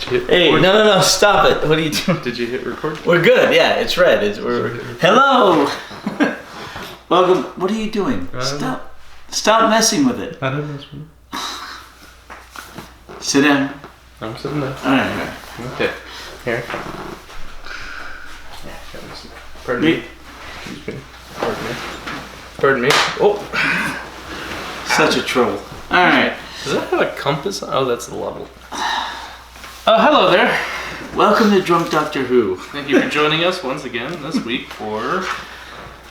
hit record? Hey, no, stop it. What are you doing? Did you hit record? We're good, yeah, it's red. Hello! Welcome. What are you doing? Stop messing with it. I don't know. Sit down. I'm sitting there. Alright. Okay. Here. Pardon me. Excuse me. Pardon me. Pardon me. Oh! Such a troll. Alright. Does that have a compass? Oh, that's the level. Hello there. Welcome to Drunk Doctor Who. Thank you for joining us once again this week for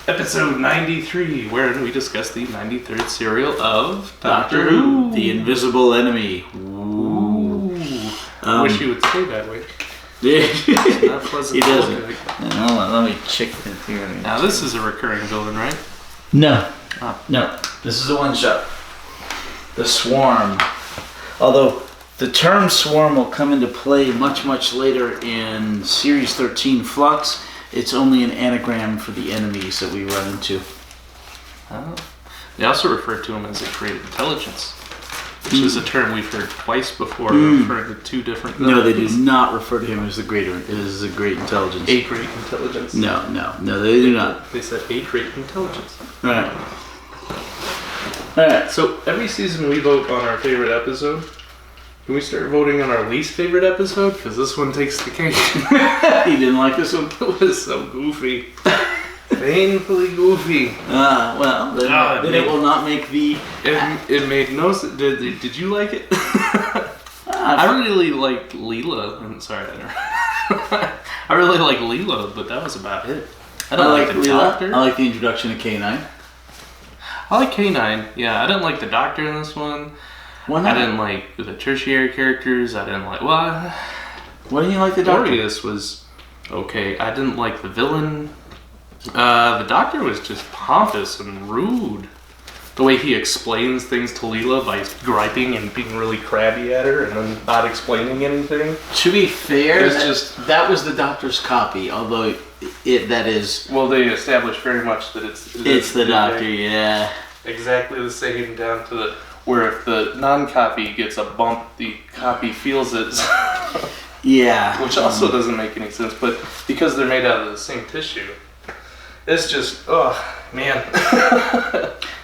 episode 93, wherein we discuss the 93rd serial of Doctor Who. The Invisible Enemy. Ooh. I wish you would say that way. It's not pleasant. He doesn't. Hold on, let me check it here. Now this is a recurring villain, right? No. Oh. No. This is a one shot. The Swarm. Although the term Swarm will come into play much, much later in Series 13 Flux, it's only an anagram for the enemies that we run into. Oh. They also refer to him as a great intelligence, which is a term we've heard twice before, referring to two different villains. No, they do not refer to him as the great intelligence. A great intelligence. No, they do not. They said a great intelligence. Alright. So every season we vote on our favorite episode. Can we start voting on our least favorite episode? Because this one takes the cake. You didn't like this one? It was so goofy. Painfully goofy. Well, then it will not make the... It made no sense. Did you like it? I really liked Leela. I'm sorry, I really like Leela, but that was about it. I like the Doctor. I like the introduction of K9. I like K9. Yeah, I didn't like the Doctor in this one. Why not? I didn't like the tertiary characters. I didn't like... Well, why didn't you like the Doctor? Glorious was okay. I didn't like the villain. The Doctor was just pompous and rude. The way he explains things to Leela by griping and being really crabby at her and then not explaining anything. To be fair, that was the Doctor's copy, although that is... Well, they established very much that it's the Doctor, yeah. Exactly the same, down to the... Where if the non-copy gets a bump, the copy feels it. Yeah. Which also doesn't make any sense, but because they're made out of the same tissue, it's just, oh, man.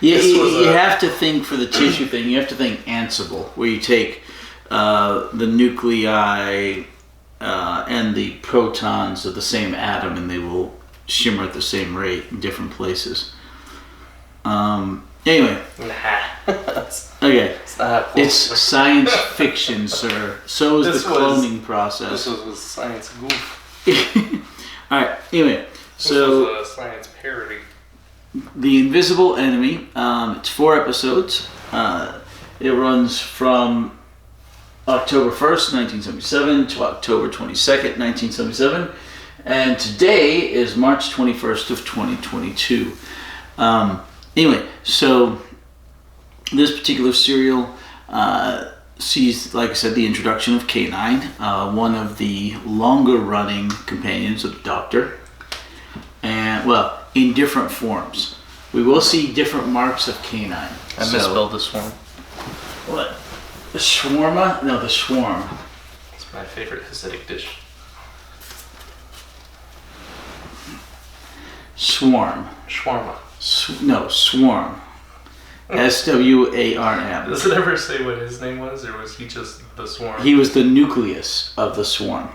You have to think for the tissue thing, you have to think Ansible, where you take the nuclei and the protons of the same atom and they will shimmer at the same rate in different places. Anyway. Okay. It's science fiction, sir. So is the cloning process. This was a science goof. Alright, anyway. This was a science parody. The Invisible Enemy. It's 4 episodes. It runs from October 1st, 1977 to October 22nd, 1977. And today is March 21st of 2022. Anyway, so this particular serial sees, like I said, the introduction of K9, one of the longer running companions of the Doctor. And, well, in different forms. We will see different marks of K9. I misspelled the swarm. What? The shawarma? No, the swarm. It's my favorite Hasidic dish. Swarm. Shawarma. No, Swarm. S-W-A-R-M. Does it ever say what his name was, or was he just the swarm? He was the nucleus of the swarm.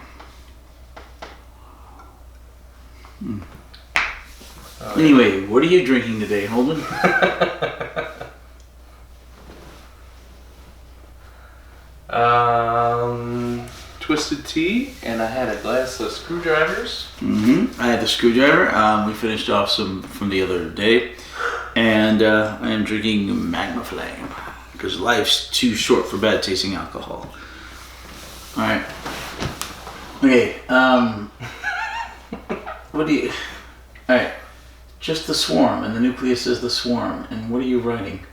Anyway, what are you drinking today, Holden? Twisted tea, and I had a glass of screwdrivers. I had the screwdriver. We finished off some from the other day. And I am drinking Magma Flame. Because life's too short for bad tasting alcohol. Alright. Okay, what do you... Alright. Just the swarm, and the nucleus is the swarm. And what are you writing?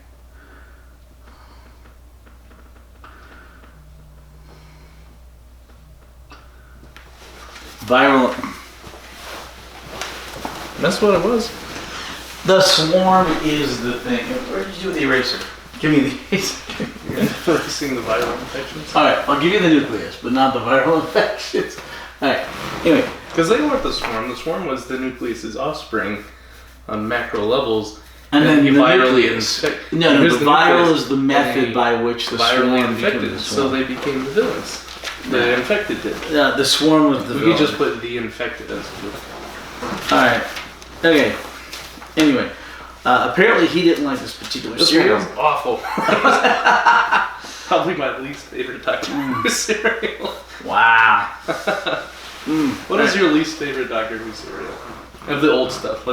Viral. That's what it was. The swarm is the thing. Where did you do with the eraser? Give me these. Focusing the viral infections. Alright, I'll give you the nucleus, but not the viral infections. Alright, anyway. Because they weren't the swarm. The swarm was the nucleus's offspring on macro levels. And then he the virally nucleus. infect. No, Here's the the viral nucleus. is the method by which the virally swarm infected, becomes the so swarm. they became the villains. The infected did. The swarm was the We villain. just put the infected as the Alright. Okay. Anyway. Apparently he didn't like this particular cereal. cereal's awful. Probably my least favorite Dr. Who cereal. Wow. What is your least favorite Doctor Who cereal? Of the old stuff.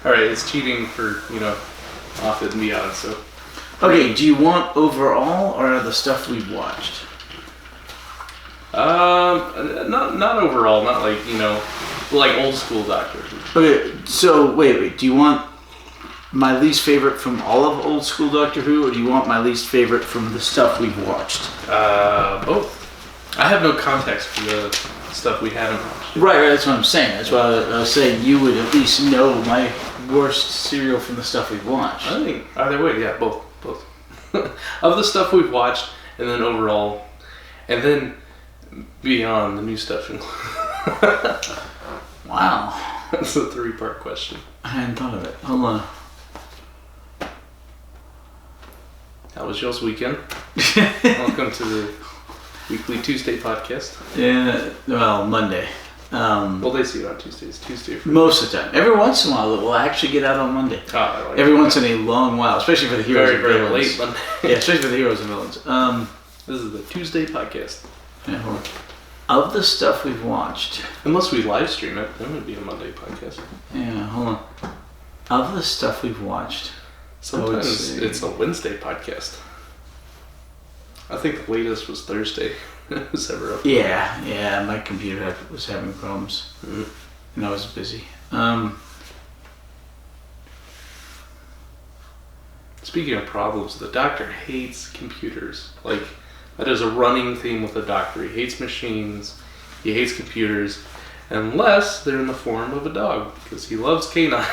Alright, it's cheating for, off it and beyond, so. Okay, do you want overall or the stuff we've watched? Not overall, not like old school Doctor Who. Okay, so wait. Do you want my least favorite from all of old school Doctor Who, or do you want my least favorite from the stuff we've watched? Both. I have no context for the stuff we haven't watched. Right, that's what I'm saying. That's why I was saying you would at least know my worst cereal from the stuff we've watched. I think either way, yeah, both. Of the stuff we've watched, and then overall, and then beyond the new stuff. Wow. That's a 3-part question. I hadn't thought of it. Hold on. How was y'all's weekend? Welcome to the weekly Tuesday podcast. Yeah, well, Monday. Well, they see it on Tuesdays. Tuesday for Most of the time. Every once in a while, it will actually get out on Monday. I like Every that. once in a long while, especially for the heroes Very, and very villains. late Monday. Yeah, especially for the heroes and villains. This is the Tuesday podcast. Yeah, hold on. Of the stuff we've watched. Unless we live stream it, then it would be a Monday podcast. Yeah, hold on. Of the stuff we've watched. Sometimes it's a Wednesday podcast. I think the latest was Thursday. It was ever up. Yeah, my computer was having problems. And I was busy. Speaking of problems, the Doctor hates computers. Like, that is a running theme with the Doctor. He hates machines. He hates computers. Unless they're in the form of a dog. Because he loves canine.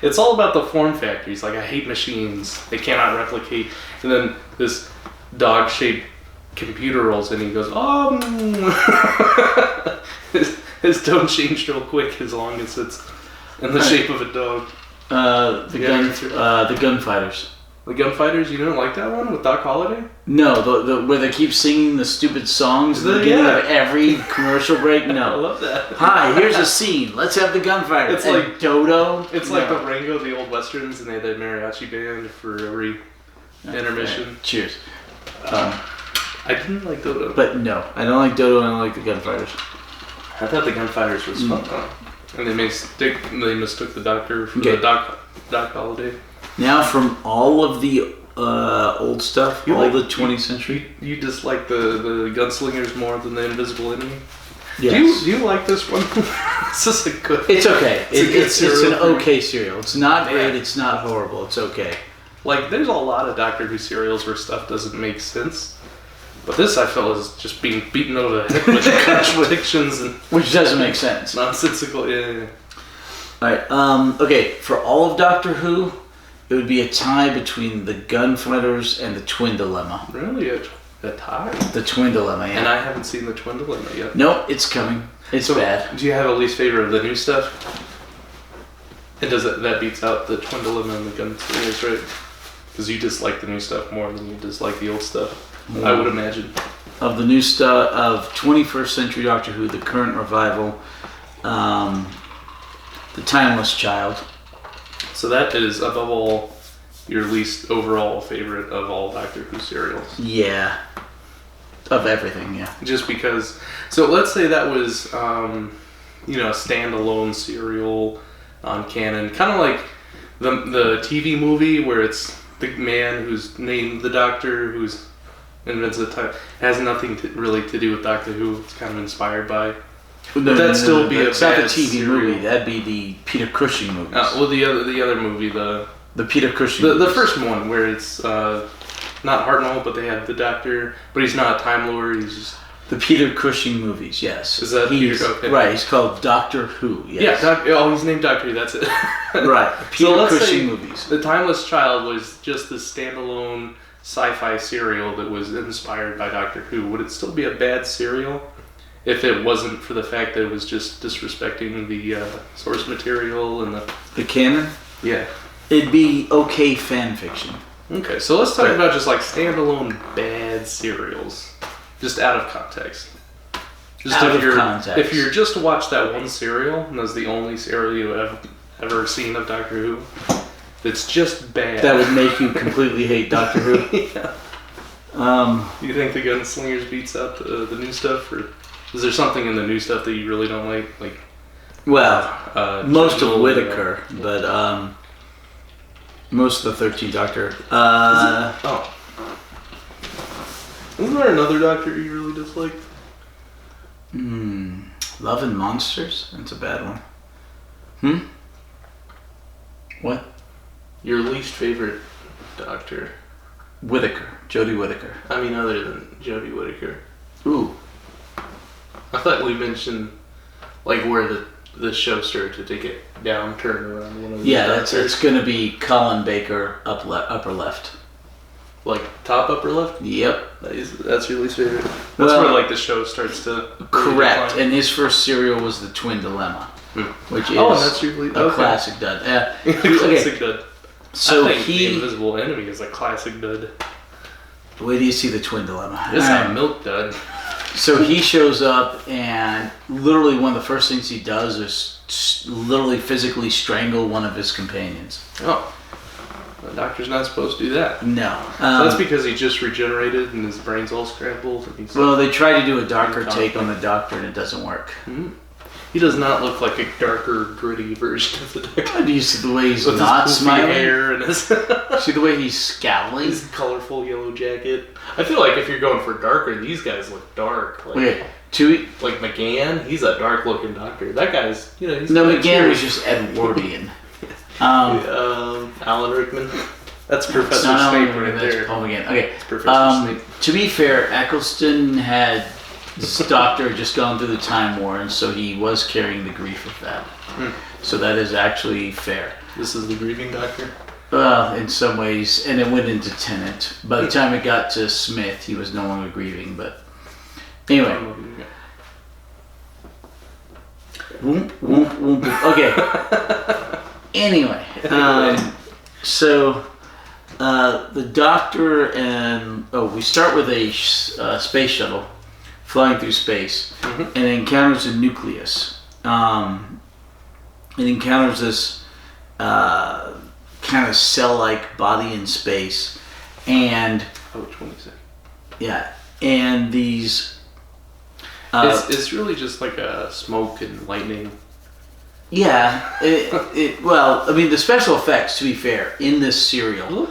It's all about the form factor. He's like, I hate machines. They cannot replicate. And then this dog-shaped computer rolls in and he goes, his tone changed real quick as long as it's in the shape of a dog. The Gunfighters. The Gunfighters, you didn't like that one with Doc Holliday? No, the where they keep singing the stupid songs at the beginning of every commercial break. I No. love that. Hi, here's a scene. Let's have the Gunfighters. It's And like Dodo. It's like the Rango, the old westerns, and they had that mariachi band for every intermission. Cheers. I didn't like Dodo. But no, I don't like Dodo and I don't like the Gunfighters. I thought the Gunfighters was fun though. And they mistook the Doctor for the Doc Holliday. Now, from all of the old stuff, You all like- the 20th century. You dislike the Gunslingers more than the Invisible Enemy? Yes. Do you like this one? This is a good... It's okay. It's an cereal. okay cereal. It's not great. It's not horrible. It's okay. Like, there's a lot of Doctor Who serials where stuff doesn't make sense. But this, I felt, is just being beaten over the head with contradictions and Which doesn't make sense. nonsensical... Yeah. Alright, okay, for all of Doctor Who, it would be a tie between the Gunfighters and the Twin Dilemma. Really? A tie? The Twin Dilemma, yeah. And I haven't seen the Twin Dilemma yet. No, it's coming. It's bad. Do you have a least favorite of the new stuff? And that beats out the Twin Dilemma and the Gunslingers, right? Because you dislike the new stuff more than you dislike the old stuff. I would imagine. Of the new stuff, of 21st century Doctor Who, the current revival, The Timeless Child. So that is, above all, your least overall favorite of all Doctor Who serials. Yeah. Of everything, yeah. Just because... So let's say that was, a standalone serial on canon. Kind of like the TV movie where it's the man who's named the Doctor, who's invents the time. Has nothing really to do with Doctor Who. It's kind of inspired by... Would that still be a It's not the bad TV serial? movie. That'd be the Peter Cushing movies. Well, the other movie, the Peter Cushing the movies. first one where it's not Hartnell, but they have the Doctor, but he's not a Time Lord. He's just The Peter Cushing movies, yes. Is that Peter? Okay. Right, he's called Doctor Who, yes. Yeah, he's named Doctor Who, that's it. Right, Peter Cushing movies. The Timeless Child was just this standalone sci-fi serial that was inspired by Doctor Who. Would it still be a bad serial if it wasn't for the fact that it was just disrespecting the source material and the canon? Yeah. It'd be okay fan fiction. Okay, so let's talk about just like standalone bad serials. Just out of context. Just out of context. If you're just to watch that one serial, and that's the only serial you've ever seen of Doctor Who, it's just bad. That would make you completely hate Doctor Who? Yeah. You think the Gunslingers beats out the new stuff? Or is there something in the new stuff that you really don't like? Well, most of Whittaker, but most of the 13th Doctor. Isn't there another Doctor you really dislike? Love and Monsters? That's a bad one. What? Your least favorite Doctor? Whittaker. Jodie Whittaker. I mean, other than Jodie Whittaker. Ooh. I thought we mentioned, like, where the show started to take a downturn around one of the Doctors. It's going to be Colin Baker, upper left. Like, top upper left? Yep. That's your least favorite? That's where, like, the show starts to... Correct. And his first serial was The Twin Dilemma. Which is that's your least... a classic dud. Classic dud. So I think The Invisible Enemy is a classic dud. Where do you see The Twin Dilemma? It's a milk dud. So he shows up, and literally one of the first things he does is literally physically strangle one of his companions. Oh. The Doctor's not supposed to do that. No. So that's because he just regenerated and his brain's all scrambled. And well, they try to do a darker take on the Doctor, and it doesn't work. He does not look like a darker, gritty version of the Doctor. Do you see the way he's not smiling? Hair and his see the way he's scowling? His colorful yellow jacket. I feel like if you're going for darker, these guys look dark. Like, like McGann, he's a dark-looking Doctor. That guy's, he's... No, McGann was just Edwardian. Alan Rickman. That's Professor Snape right there. That's Paul McGann. Okay. It's Professor Snape. To be fair, Eccleston had his doctor just gone through the Time War, and so he was carrying the grief of that. So that is actually fair. This is the grieving Doctor? In some ways, and it went into Tennant. By the time it got to Smith, he was no longer grieving, but anyway. Okay. Anyway, so the Doctor and we start with a space shuttle flying through space, and it encounters a nucleus. It encounters this kind of cell-like body in space, and which one is it? Yeah, and these. It's really just like a smoke and lightning. Yeah, well, I mean, the special effects, to be fair, in this serial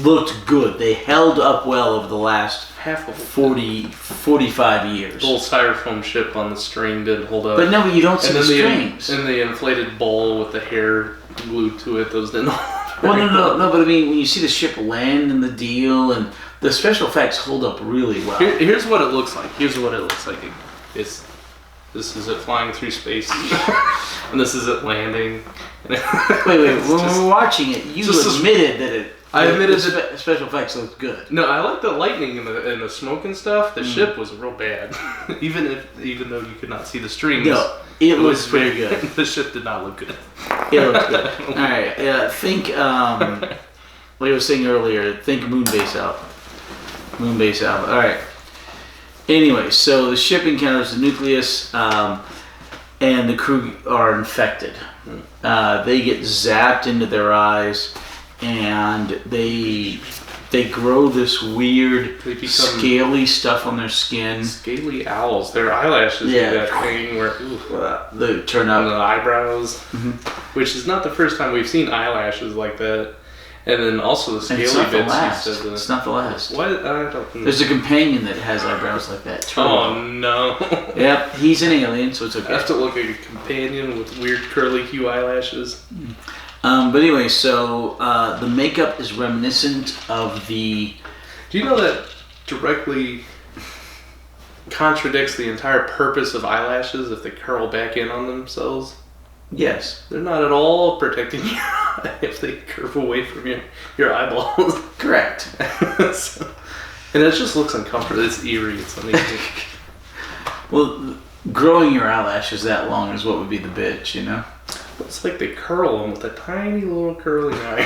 looked good. They held up well over the last 45 years. The old styrofoam ship on the string didn't hold up. But no, you don't see the strings. And the inflated ball with the hair glued to it, those didn't hold up. Well, no, but I mean, when you see the ship land and the deal, and the special effects hold up really well. Here's what it looks like. This is it flying through space, and this is it landing. Wait, when we were watching it, you admitted that I admitted that special effects looked good. No, I like the lightning and the smoke and stuff. The ship was real bad, even though you could not see the strings. No, it looks pretty good. The ship did not look good. It looked good. All right, think like I was saying earlier. Think Moonbase out. Moonbase out. All right. Anyway, so the ship encounters the nucleus, and the crew are infected. They get zapped into their eyes, and they grow this weird, scaly stuff on their skin. Scaly owls. Their eyelashes do that thing where they turn up. And the eyebrows, which is not the first time we've seen eyelashes like that. And then also the scaly bits. It's not the last. What? I don't know. There's a companion that has eyebrows like that. Oh no. Yep, he's an alien, so it's okay. I have to look at a companion with weird curly hue eyelashes. But anyway, so the makeup is reminiscent of the... Do you know that directly contradicts the entire purpose of eyelashes if they curl back in on themselves. Yes. They're not at all protecting your eye if they curve away from your eyeballs. Correct. So, and it just looks uncomfortable. It's eerie. It's uneasy. Well, growing your eyelashes that long is what would be the bitch, you know? It's like they curl them with a tiny little curling iron.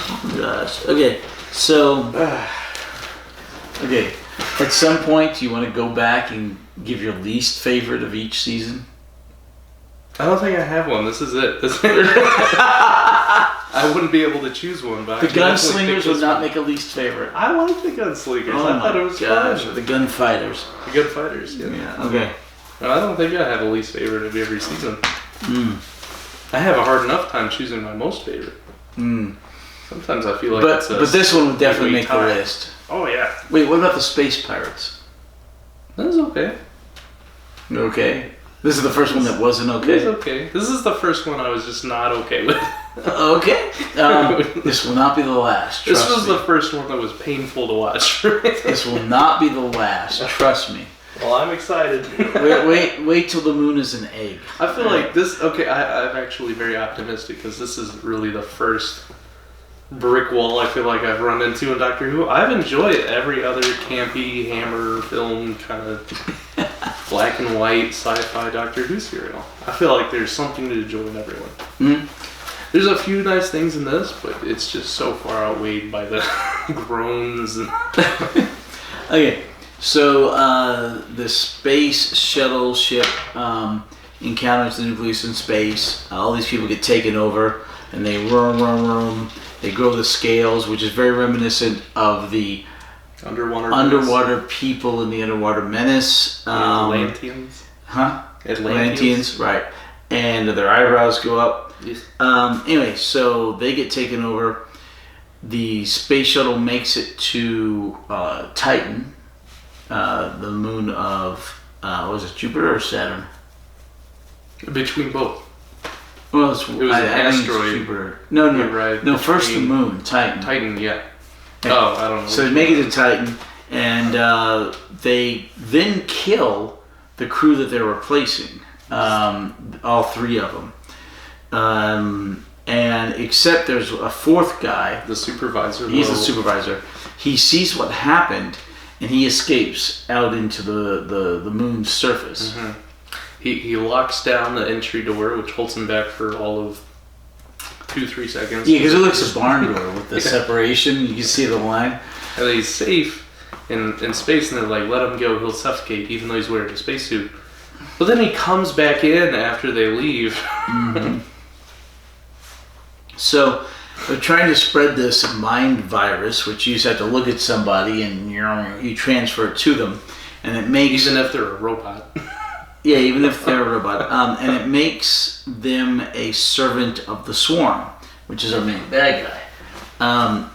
Oh, gosh. Okay, so... okay, at some point, you want to go back and give your least favorite of each season? I don't think I have one. This is it. I wouldn't be able to choose one, but the Gunslingers would not make a least favorite. I like the Gunslingers. Oh I thought it was fun. The Gunfighters. The Gunfighters, yeah. Yeah, okay. No, I don't think I have a least favorite of every season. Mm. I have a hard enough time choosing my most favorite. Mm. Sometimes I feel like but this one would definitely make the list. Oh, yeah. Wait, what about the Space Pirates? That's okay. Okay. This is the first one that wasn't okay? It's okay. This is the first one I was just not okay with. Okay. This will not be the last. This was the first one that was painful to watch. This will not be the last. Trust me. Well, I'm excited. Wait till the moon is an egg. I feel like this... Okay, I'm actually very optimistic because this is really the first brick wall I feel like I've run into in Doctor Who. I've enjoyed every other campy Hammer film kind of black and white sci-fi Doctor Who serial. I feel like there's something to enjoy in everyone. Mm-hmm. There's a few nice things in this, but it's just so far outweighed by the groans. And Okay, so the space shuttle ship encounters the nucleus in space. All these people get taken over, and they roam. They grow the scales, which is very reminiscent of the underwater people in the Underwater Menace. Atlanteans. Huh? Atlanteans, right. And their eyebrows go up. Yes. Anyway, so they get taken over. The space shuttle makes it to Titan, the moon of, was it Jupiter or Saturn? Between both. Well, it was an asteroid. Jupiter. No, right. No, first the moon, Titan. Titan, yeah. Okay. Oh, I don't know. So they make it to Titan, and they then kill the crew that they're replacing. All three of them. And except there's a fourth guy. The supervisor. He's the supervisor. He sees what happened, and he escapes out into the moon's surface. Mm-hmm. He locks down the entry door, which holds him back for all of 2-3 seconds. Yeah, because it looks a barn door with the separation. You can see the line. And he's safe in space, and they're like, let him go, he'll suffocate, even though he's wearing a spacesuit. But then he comes back in after they leave. Mm-hmm. So they're trying to spread this mind virus, which you just have to look at somebody and you transfer it to them, and it makes even if they're a robot. Yeah, even if they're a robot, and it makes them a servant of the Swarm, which is our main bad guy.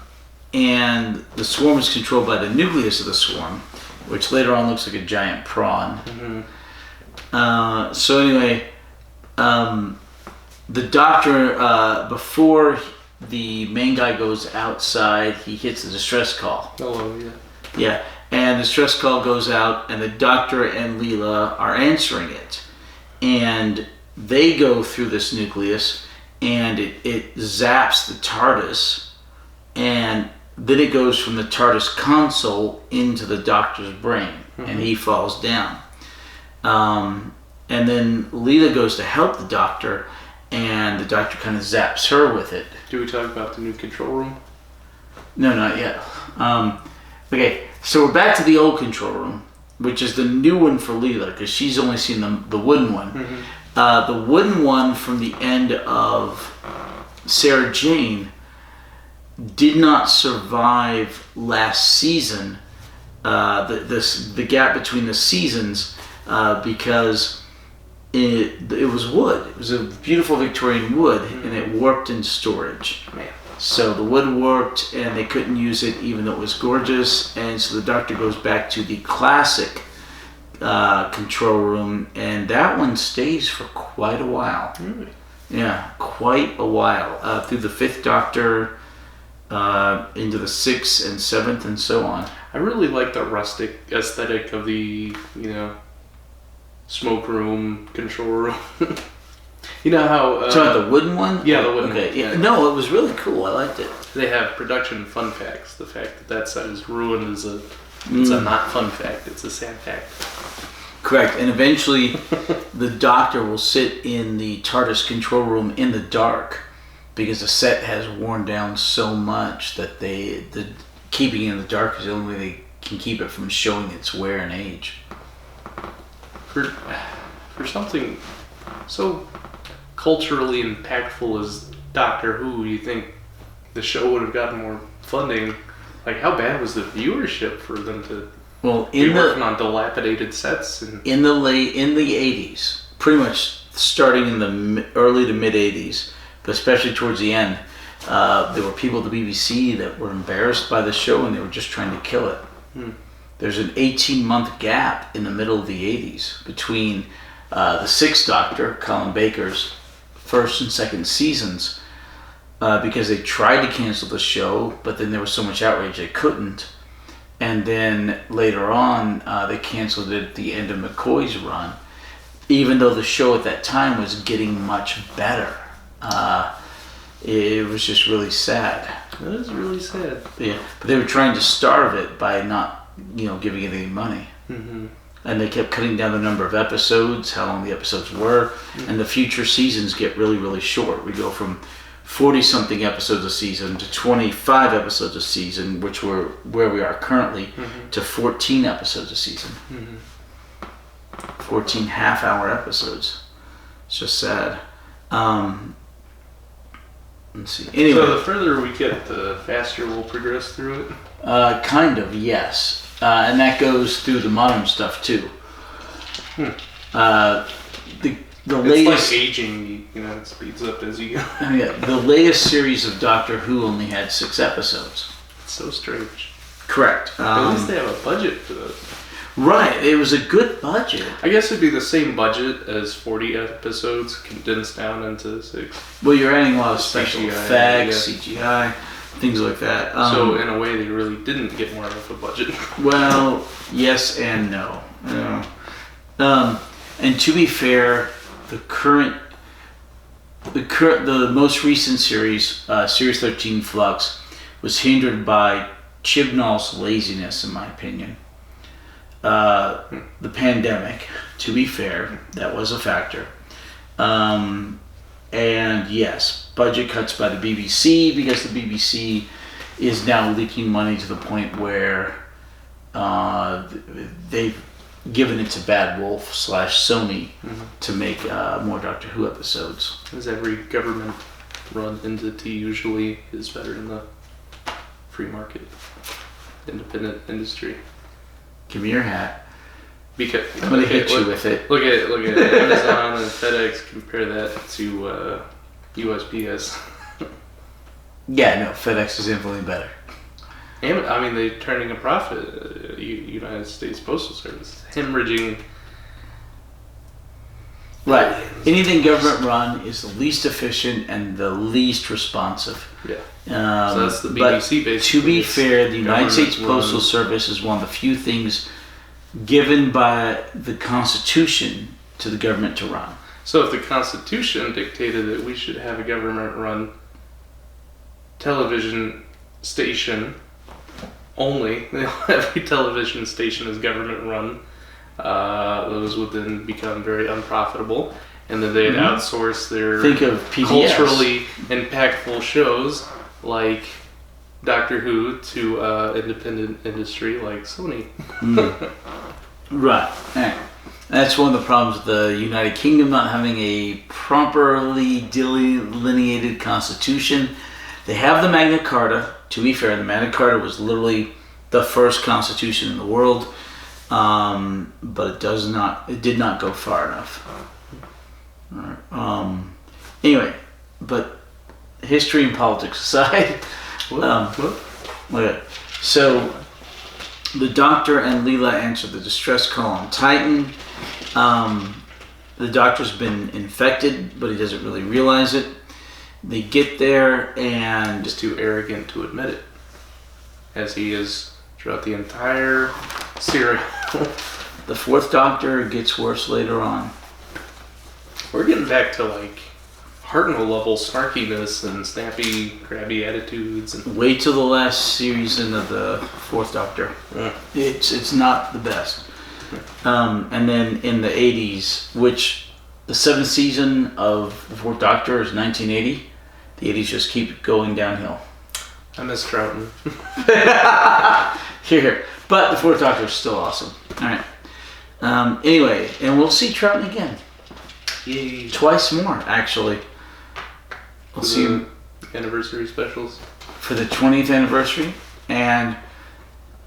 And the Swarm is controlled by the nucleus of the Swarm, which later on looks like a giant prawn. Mm-hmm. So anyway, the Doctor, before the main guy goes outside, he hits the distress call. Oh, yeah. Yeah, and the distress call goes out, and the Doctor and Leela are answering it. And they go through this nucleus, and it zaps the TARDIS, and then it goes from the TARDIS console into the Doctor's brain, and he falls down. And then Leela goes to help the Doctor, and the Doctor kind of zaps her with it. Do we talk about the new control room? No, not yet. Okay, so we're back to the old control room, which is the new one for Leela, because she's only seen the wooden one. Mm-hmm. The wooden one from the end of Sarah Jane did not survive last season, the gap between the seasons, because it was wood. It was a beautiful Victorian wood, and it warped in storage. Man. So the wood warped, and they couldn't use it even though it was gorgeous, and so the Doctor goes back to the classic control room, and that one stays for quite a while. Really? Yeah, quite a while. Through the 5th Doctor, into the 6th and 7th and so on. I really like the rustic aesthetic of the, smoke room, control room. You know how... So the wooden one? Yeah, the wooden one. Yeah. No, it was really cool. I liked it. They have production fun facts. The fact that set is ruined is it's a not fun fact. It's a sad fact. Correct. And eventually the Doctor will sit in the TARDIS control room in the dark because the set has worn down so much that the keeping it in the dark is the only way they can keep it from showing its wear and age. For something so culturally impactful as Doctor Who, you think the show would have gotten more funding? Like, how bad was the viewership for them to be working on dilapidated sets? In the 80s, pretty much starting in the early to mid 80s, but especially towards the end, there were people at the BBC that were embarrassed by the show and they were just trying to kill it. There's an 18-month gap in the middle of the 80s between the 6th Doctor, Colin Baker's first and second seasons, because they tried to cancel the show, but then there was so much outrage they couldn't. And then later on, they canceled it at the end of McCoy's run, even though the show at that time was getting much better. It was just really sad. That is really sad. Yeah, but they were trying to starve it by not, giving it any money. Mm-hmm. And they kept cutting down the number of episodes, how long the episodes were, and the future seasons get really, really short. We go from 40-something episodes a season to 25 episodes a season, which we're where we are currently, to 14 episodes a season. 14 half-hour episodes. It's just sad. Let's see. Anyway, so the further we get, the faster we'll progress through it? Kind of, yes. And that goes through the modern stuff, too. The latest, it's like aging, it speeds up as you go. Yeah, the latest series of Doctor Who only had 6 episodes. It's so strange. Correct. At least they have a budget for those. Right, it was a good budget. I guess it'd be the same budget as 40 episodes condensed down into 6. Well, you're adding a lot of special CGI, effects, CGI, things like that. So in a way, they really didn't get more of a budget. Well, yes and no. And to be fair, the most recent series, Series 13 Flux, was hindered by Chibnall's laziness, in my opinion. The pandemic, to be fair, that was a factor. And yes, budget cuts by the BBC, because the BBC is now leaking money to the point where they've given it to Bad Wolf / Sony to make more Doctor Who episodes. As every government-run entity usually is better than the free market, independent industry. Give me your hat. Because I'm gonna hit you with it. Look at Amazon and FedEx. Compare that to USPS. Yeah, no, FedEx is infinitely better. I mean, they're turning a profit. United States Postal Service hemorrhaging. Right. Anything government run is the least efficient and the least responsive. Yeah. So that's the BBC basically. To be fair, the United States Postal Service is one of the few things given by the Constitution to the government to run. So if the Constitution dictated that we should have a government-run television station only, every television station is government-run, those would then become very unprofitable, and then they'd outsource their culturally impactful shows like Doctor Who to independent industry like Sony. Right. That's one of the problems with the United Kingdom not having a properly delineated constitution. They have the Magna Carta. To be fair, the Magna Carta was literally the first constitution in the world, but it did not go far enough. Anyway, but history and politics aside, so the Doctor and Leela answer the distress call on Titan. The Doctor's been infected, but he doesn't really realize it. They get there and Just too arrogant to admit it, as he is throughout the entire series. the fourth Doctor gets worse later on. We're getting back to like Hartnell level snarkiness and snappy, crabby attitudes. And Wait till the last season of the fourth Doctor. Yeah. It's not the best. And then in the 80s, which the seventh season of the fourth Doctor is 1980, the 80s just keep going downhill. I miss Troughton. Here. But the fourth Doctor is still awesome. Alright. Anyway, and we'll see Troughton again. Yay. Twice more, actually. We'll see him Anniversary specials. for the 20th anniversary, and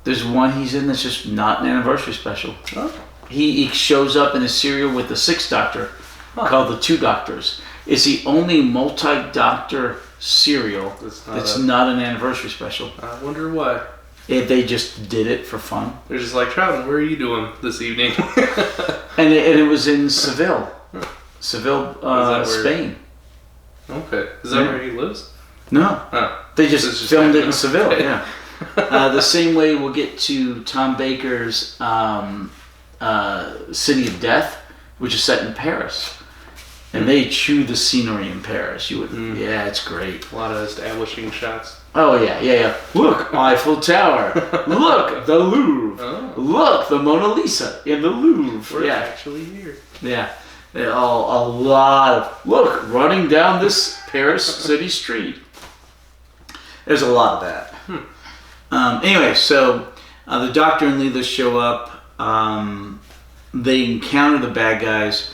there's one he's in that's just not an anniversary special. Oh. He shows up in a serial with the sixth Doctor called The Two Doctors. It's the only multi-Doctor serial that's not an anniversary special. I wonder why. They just did it for fun. They're just like, Troughton, what are you doing this evening? And it was in Seville. Seville, Spain. Okay. Is that where he lives? No. Oh. They just filmed it in Seville, Okay. yeah. The same way we'll get to Tom Baker's City of Death, which is set in Paris. And they chew the scenery in Paris. You would, yeah, it's great. A lot of establishing shots. Oh, yeah. Look, Eiffel Tower. Look, the Louvre. Oh. Look, the Mona Lisa in the Louvre. We're Yeah. actually here. Yeah. A lot of, look, running down this Paris city street. There's a lot of that. Anyway, so the Doctor and Leela show up. They encounter the bad guys.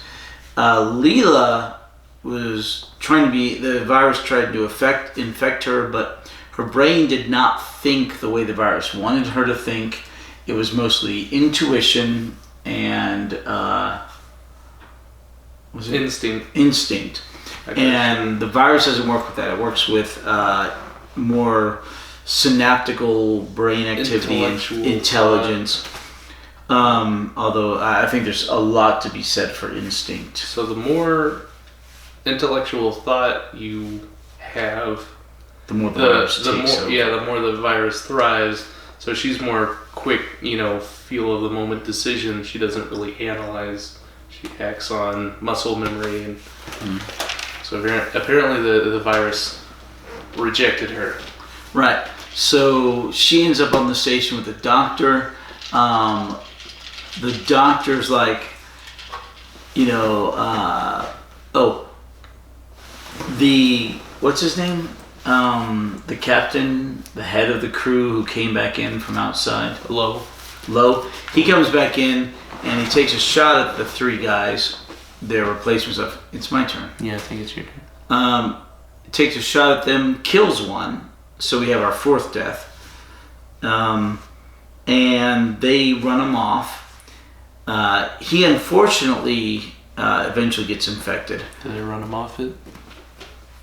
Leela was trying to be, the virus tried to infect her, but her brain did not think the way the virus wanted her to think. It was mostly intuition and instinct. And the virus doesn't work with that. It works with more synaptical brain activity and intelligence. Although I think there's a lot to be said for instinct. So the more intellectual thought you have, The more the virus takes over. Yeah, the more the virus thrives. So she's more quick, feel of the moment decision. She doesn't really analyze. She acts on muscle memory, and so apparently the virus rejected her. Right. So she ends up on the station with the Doctor. The Doctor's like, what's his name? The captain, the head of the crew who came back in from outside. Low. He comes back in and he takes a shot at the three guys. Their replacements of. It's my turn. Yeah, I think it's your turn. Takes a shot at them, kills one. So we have our fourth death. And they run him off. He unfortunately eventually gets infected. Did they run him off it?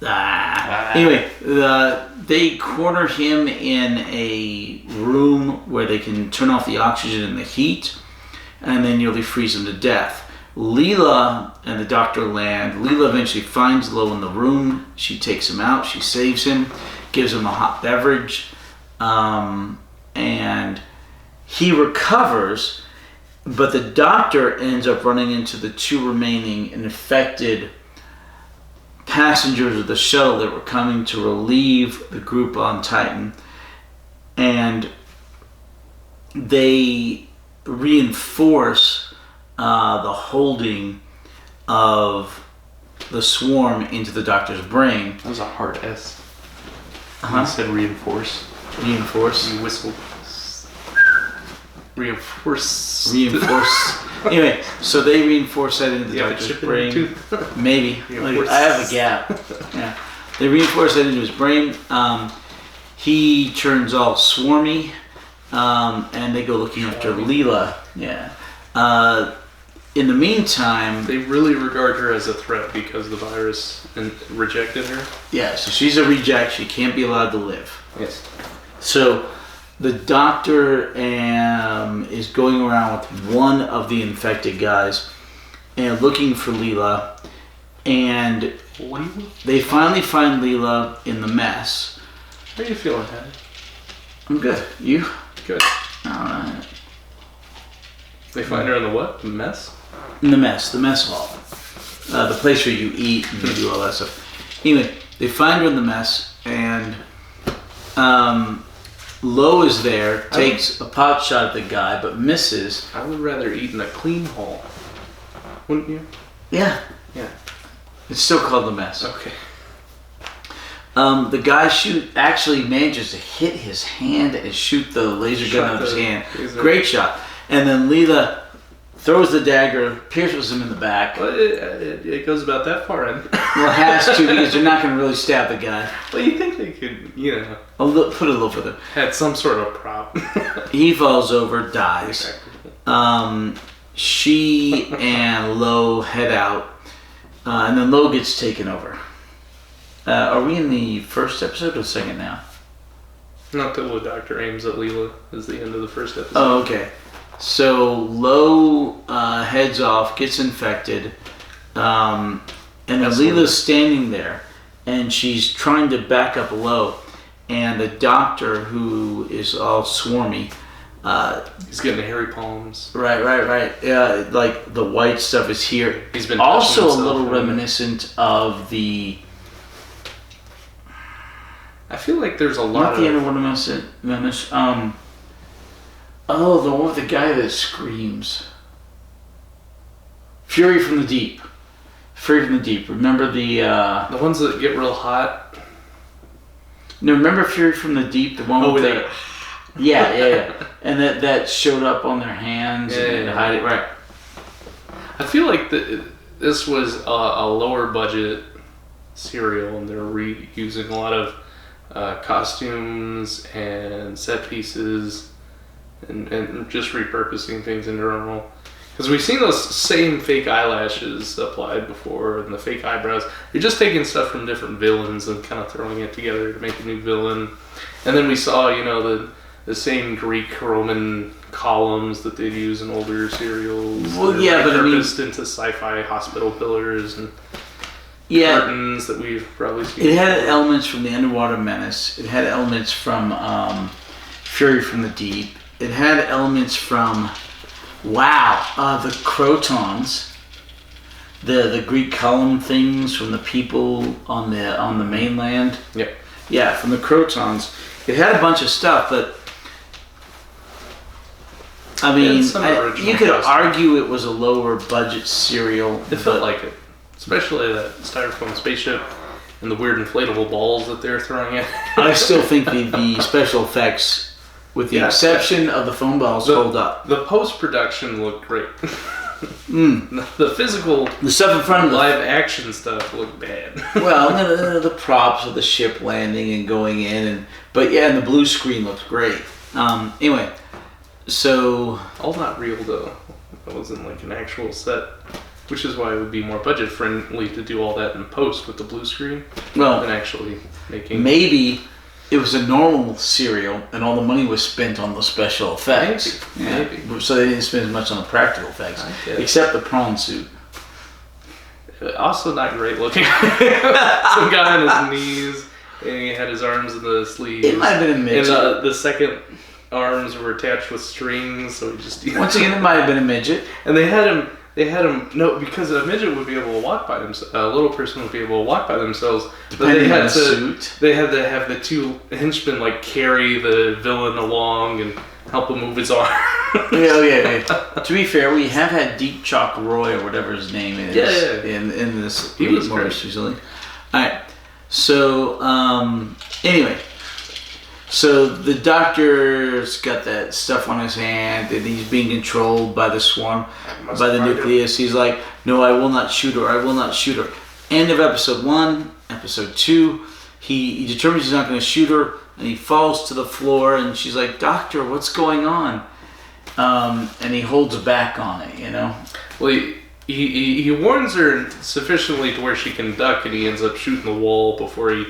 Anyway, they corner him in a room where they can turn off the oxygen and the heat, and then nearly freeze him to death. Leela and the Doctor land. Leela eventually finds Low in the room. She takes him out. She saves him, gives him a hot beverage, and he recovers. But the Doctor ends up running into the two remaining infected passengers of the shuttle that were coming to relieve the group on Titan, and they reinforce the holding of the swarm into the Doctor's brain. That was a hard S. Uh-huh. You said reinforce. Reinforce. You whistled. Reinforce. Anyway, so they reinforce that into the Doctor's brain. Maybe. Like, I have a gap. Yeah. They reinforce that into his brain. He turns all swarmy, and they go looking after Leela. Yeah. In the meantime, They really regard her as a threat because the virus rejected her. yeah, so she's a reject. She can't be allowed to live. Yes. So the Doctor is going around with one of the infected guys and looking for Leela, And they finally find Leela in the mess. How are you feeling, Hattie? I'm good. You? Good. Alright. They find her in the what? The mess? In the mess hall. The place where you eat and you do all that stuff. Anyway, they find her in the mess, and Lo is there, takes a pot shot at the guy, but misses. I would rather eat in a clean hall. Wouldn't you? Yeah. Yeah. It's still called the mess. Okay. The guy actually manages to hit his hand and shoot the laser gun out of his hand. Great shot. And then Leela throws the dagger, pierces him in the back. Well, it goes about that far in. Well, it has to, because they're not going to really stab the guy. Well, you think they could, Put it a little further. had some sort of prop. He falls over, dies. She and Lo head out, and then Lo gets taken over. Are we in the first episode or the second now? Not that the doctor aims at Leela is the end of the first episode. Oh, okay. So Lo heads off, gets infected, and then Leela's standing there, and she's trying to back up Lo, and the doctor, who is all swarmy, he's getting hairy palms. Right. Yeah, like the white stuff is here. He's been also a little reminiscent of the. I feel like there's a lot of... Not the other one reminiscent. Oh, the one with the guy that screams. Fury from the Deep. Remember the ones that get real hot? No, remember Fury from the Deep? The one with the... Yeah. And that showed up on their hands and hide it. Right. I feel like this was a lower budget serial, and they're reusing a lot of costumes and set pieces and just repurposing things in general. Because we've seen those same fake eyelashes applied before and the fake eyebrows. They're just taking stuff from different villains and kind of throwing it together to make a new villain. And then we saw, the same Greek Roman columns that they'd use in older serials. Well, yeah, but repurposed into sci-fi hospital pillars and curtains that we've probably seen. It had elements from the Underwater Menace. It had elements from Fury from the Deep. It had elements from the Crotons, the Greek column things from the people on the mainland. Yep. Yeah, from the Crotons. It had a bunch of stuff, but I mean, you could argue it was a lower budget serial. It felt like it. Especially that styrofoam spaceship and the weird inflatable balls that they're throwing at. I still think the special effects, with the exception of the foam balls, hold up. The post-production looked great. The physical, the stuff in front of live action stuff looked bad. Well, the props of the ship landing and going in, and the blue screen looked great. Anyway, so all not real though. It wasn't like an actual set. Which is why it would be more budget friendly to do all that in post with the blue screen than actually making. Maybe it was a normal serial and all the money was spent on the special effects. Maybe. So they didn't spend as much on the practical effects, except the prawn suit. Also not great looking. Some guy on his knees and he had his arms in the sleeves. It might have been a midget. And the second arms were attached with strings, so he just. Once again, it might have been a midget. And they had him. No, because a midget would be able to walk by themselves. A little person would be able to walk by themselves. Depending on the suit. They had to have the two henchmen carry the villain along and help him move his arm. Yeah. To be fair, we have had Deep Chalk Roy or whatever his name is in this. He was more great. Recently. All right. So anyway. So the doctor's got that stuff on his hand and he's being controlled by the swarm, by the nucleus. He's like, no, I will not shoot her. End of episode 1. Episode 2, he determines he's not going to shoot her and he falls to the floor and she's like, doctor, what's going on? And he holds back on it, Well, he warns her sufficiently to where she can duck and he ends up shooting the wall before he...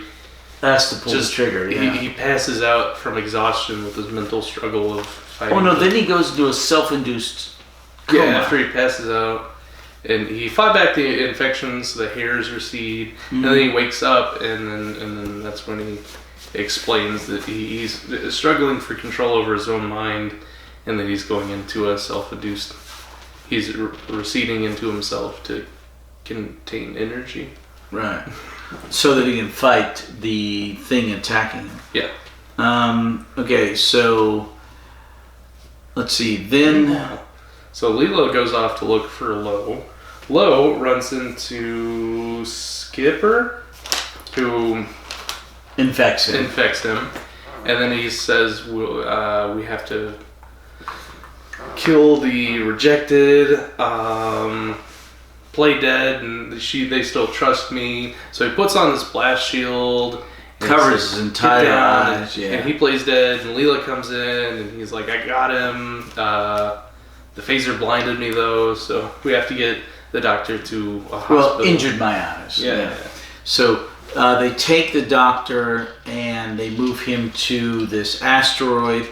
That's to pull the trigger, He passes out from exhaustion with his mental struggle of fighting. Oh no, then he goes into a self-induced coma. Yeah, after he passes out. and he fought back the infections, the hairs recede, and then he wakes up, and then that's when he explains that he's struggling for control over his own mind, and that he's going into a self-induced. He's receding into himself to contain energy. Right. So that he can fight the thing attacking him. Yeah. Okay, so let's see. Then. So Leela goes off to look for Lo. Lo runs into Skipper, who infects him. And then he says, we have to kill the rejected, play dead, and they still trust me. So he puts on this blast shield, covers his entire eyes, and he plays dead, and Leela comes in, and he's like, I got him. The phaser blinded me, though, so we have to get the doctor to a hospital. Well, injured my eyes. Yeah. So they take the doctor, and they move him to this asteroid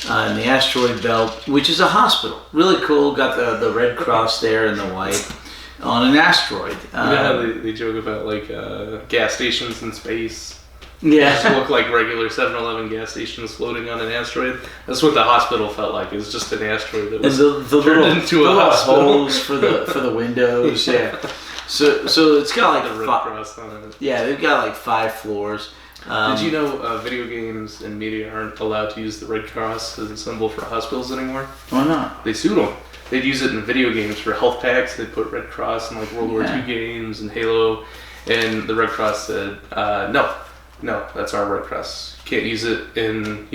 in the asteroid belt, which is a hospital. Really cool. Got the Red Cross there in the white on an asteroid. You know how they joke about like gas stations in space? Yeah. Just look like regular 7-Eleven gas stations floating on an asteroid. That's what the hospital felt like. It was just an asteroid that was the turned into a hospital. Holes for the windows. Yeah. So it's got like the Red Cross on it. Yeah, they've got like 5 floors. Did you know video games and media aren't allowed to use the Red Cross as a symbol for hospitals anymore? Why not? They sued them. They'd use it in video games for health packs. They'd put Red Cross in like World War II games and Halo. And the Red Cross said, no, that's our Red Cross. You can't use it in,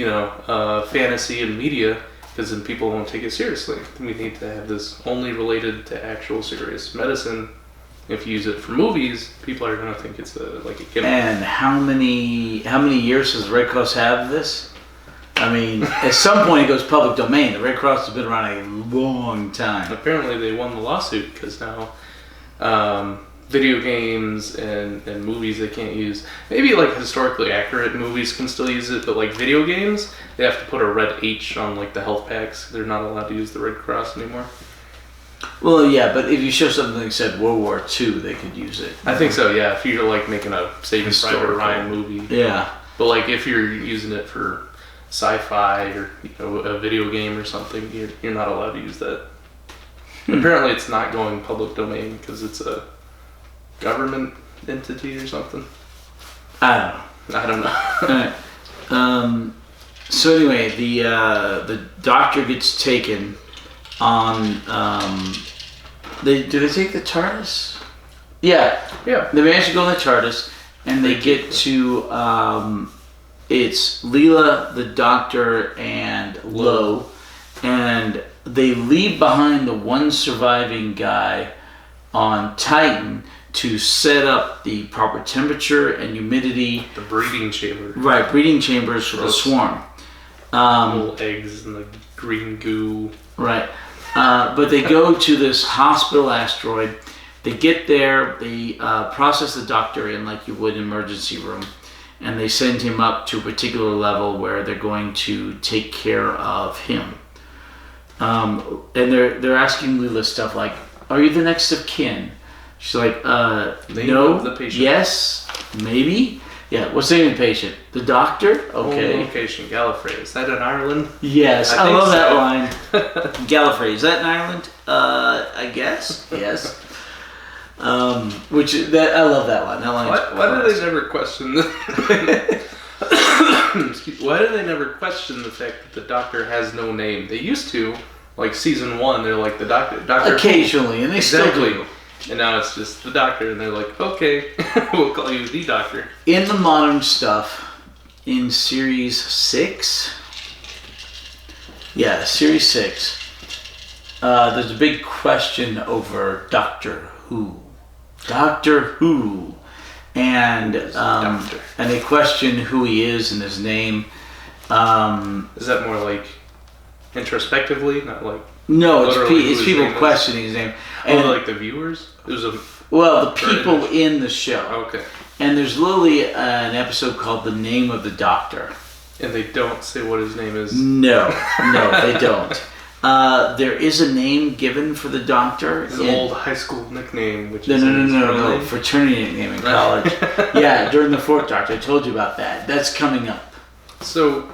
fantasy and media because then people won't take it seriously. We need to have this only related to actual serious medicine. If you use it for movies, people are going to think it's like a gimmick. And how many years does the Red Cross have this? I mean, at some point it goes public domain. The Red Cross has been around a long time. Apparently they won the lawsuit because now video games and movies they can't use. Maybe like historically accurate movies can still use it, but like video games, they have to put a red H on like the health packs. They're not allowed to use the Red Cross anymore. Well, yeah, but if you show something that said World War II, they could use it. I think so, yeah. If you're like making a Saving Private Ryan movie. Yeah. But like if you're using it for sci-fi or a video game or something, you're not allowed to use that. Apparently it's not going public domain because it's a government entity or something. I don't know. All right. So anyway, the doctor gets taken on. Do they take the TARDIS? Yeah. They manage to go in the TARDIS, and they get to. It's Leela, the doctor, and Lo, and they leave behind the one surviving guy on Titan to set up the proper temperature and humidity. The breeding chamber. Right, breeding chambers for the swarm. Little eggs and the green goo. Right. But they go to this hospital asteroid. They get there, they process the doctor in like you would in an emergency room, and they send him up to a particular level where they're going to take care of him. And they're asking Leela stuff like, are you the next of kin? She's like, no, the patient. yes, maybe. Yeah, what's the name of the patient? The doctor? Okay. Location, Gallifrey. Is that in Ireland? Yes, I love that line. Gallifrey, is that in Ireland? I guess. Yes. I love that line. That line. Why do they never question the? Why do they never question the fact that the doctor has no name? They used to, like season 1. They're like the doctor. Occasionally, and they still do. And now it's just the doctor, and they're like, okay, we'll call you the doctor. In the modern stuff, in series 6, series 6, there's a big question over Doctor Who. And they question who he is and his name. Is that more like introspectively, not like? No, it's people questioning his name. And like the viewers? The people in the show. Okay. And there's literally an episode called The Name of the Doctor. And they don't say what his name is? No, they don't. There is a name given for the Doctor. His old high school nickname, which No, is no. Fraternity nickname in college. Yeah, during the Fourth Doctor. I told you about that. That's coming up. So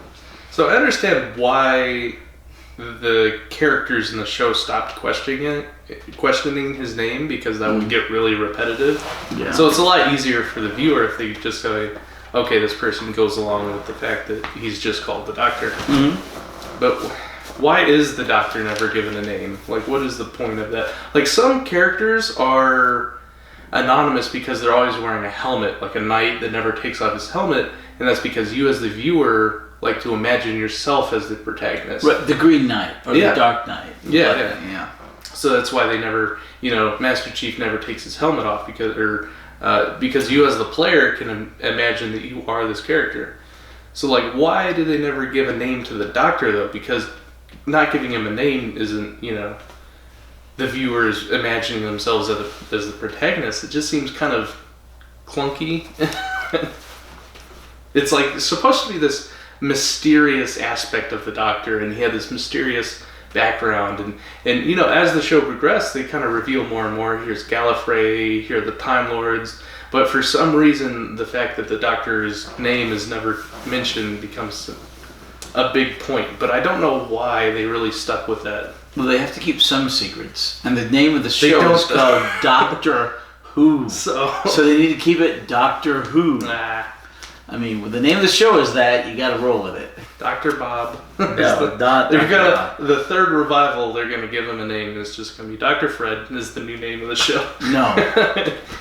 I understand why the characters in the show stopped questioning his name, because that would get really repetitive. Yeah. So it's a lot easier for the viewer if they just say, okay, this person goes along with the fact that he's just called the Doctor. Mm-hmm. But why is the Doctor never given a name? Like, what is the point of that? Like, some characters are anonymous because they're always wearing a helmet, like a knight that never takes off his helmet, and that's because you as the viewer like to imagine yourself as the protagonist. Right, the Green Knight or the Dark Knight. Yeah. So that's why they never, Master Chief never takes his helmet off because you as the player can imagine that you are this character. So like, why do they never give a name to the Doctor though? Because not giving him a name isn't, the viewers imagining themselves as the protagonist. It just seems kind of clunky. It's like it's supposed to be this mysterious aspect of the Doctor, and he had this mysterious background, and as the show progressed, they kind of reveal more and more. Here's Gallifrey, here are the Time Lords, but for some reason the fact that the Doctor's name is never mentioned becomes a big point, but I don't know why they really stuck with that. Well, they have to keep some secrets, and the name of the show is called Doctor Who, so they need to keep it Doctor Who. I mean, well, the name of the show is that, you got to roll with it. Dr. Bob. Bob. The third revival, they're gonna give him a name. It's just gonna be Dr. Fred. Is the new name of the show. No.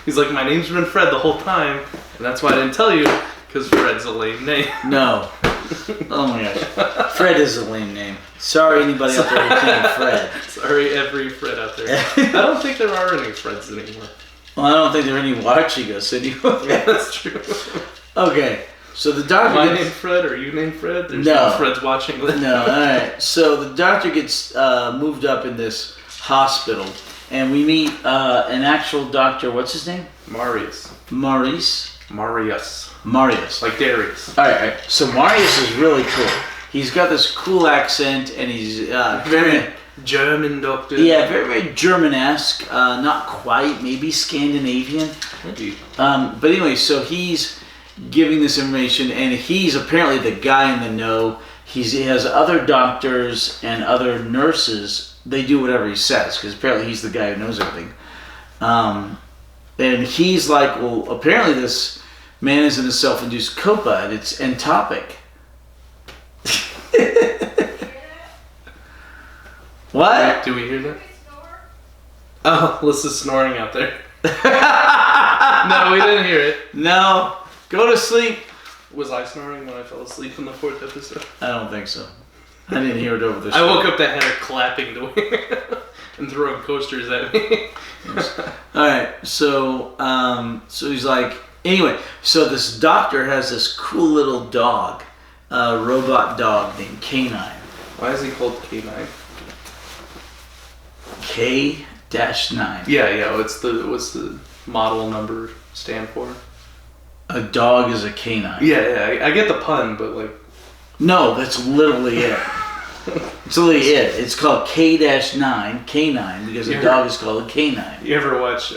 He's like, my name's been Fred the whole time, and that's why I didn't tell you, because Fred's a lame name. No. Oh my gosh. Fred is a lame name. Sorry, anybody out there who's named Fred. Sorry, every Fred out there. I don't think there are any Freds anymore. Well, I don't think there are any watching us anymore. Yeah, that's true. Okay, so the Doctor. Am I named Fred? Are you named Fred? There's no Freds watching. No, alright. So the Doctor gets moved up in this hospital, and we meet an actual doctor. What's his name? Marius. Like Darius. Alright. So Marius is really cool. He's got this cool accent, and he's very German doctor. Yeah, very, very German-esque. Not quite, maybe Scandinavian. Maybe. But anyway, so he's giving this information, and he's apparently the guy in the know. He has other doctors and other nurses. They do whatever he says, because apparently he's the guy who knows everything. And he's like, well, apparently this man is in a self-induced coma, and it's entopic. What? Do we hear that? Oh, Alyssa's snoring out there. No, we didn't hear it. No. Go to sleep. Was I snoring when I fell asleep in the 4th episode? I don't think so. I didn't hear it over the show. I woke up to Heather clapping to me and throwing coasters at me. Yes. All right, so he's like, anyway, so this doctor has this cool little dog, a robot dog named K9. Why is he called K9? K-9. Yeah. What's the model number stand for? A dog is a canine. Yeah, I get the pun, but like... No, that's literally it. It's literally it. It's called K-9, K9, because a dog is called a canine. You ever watch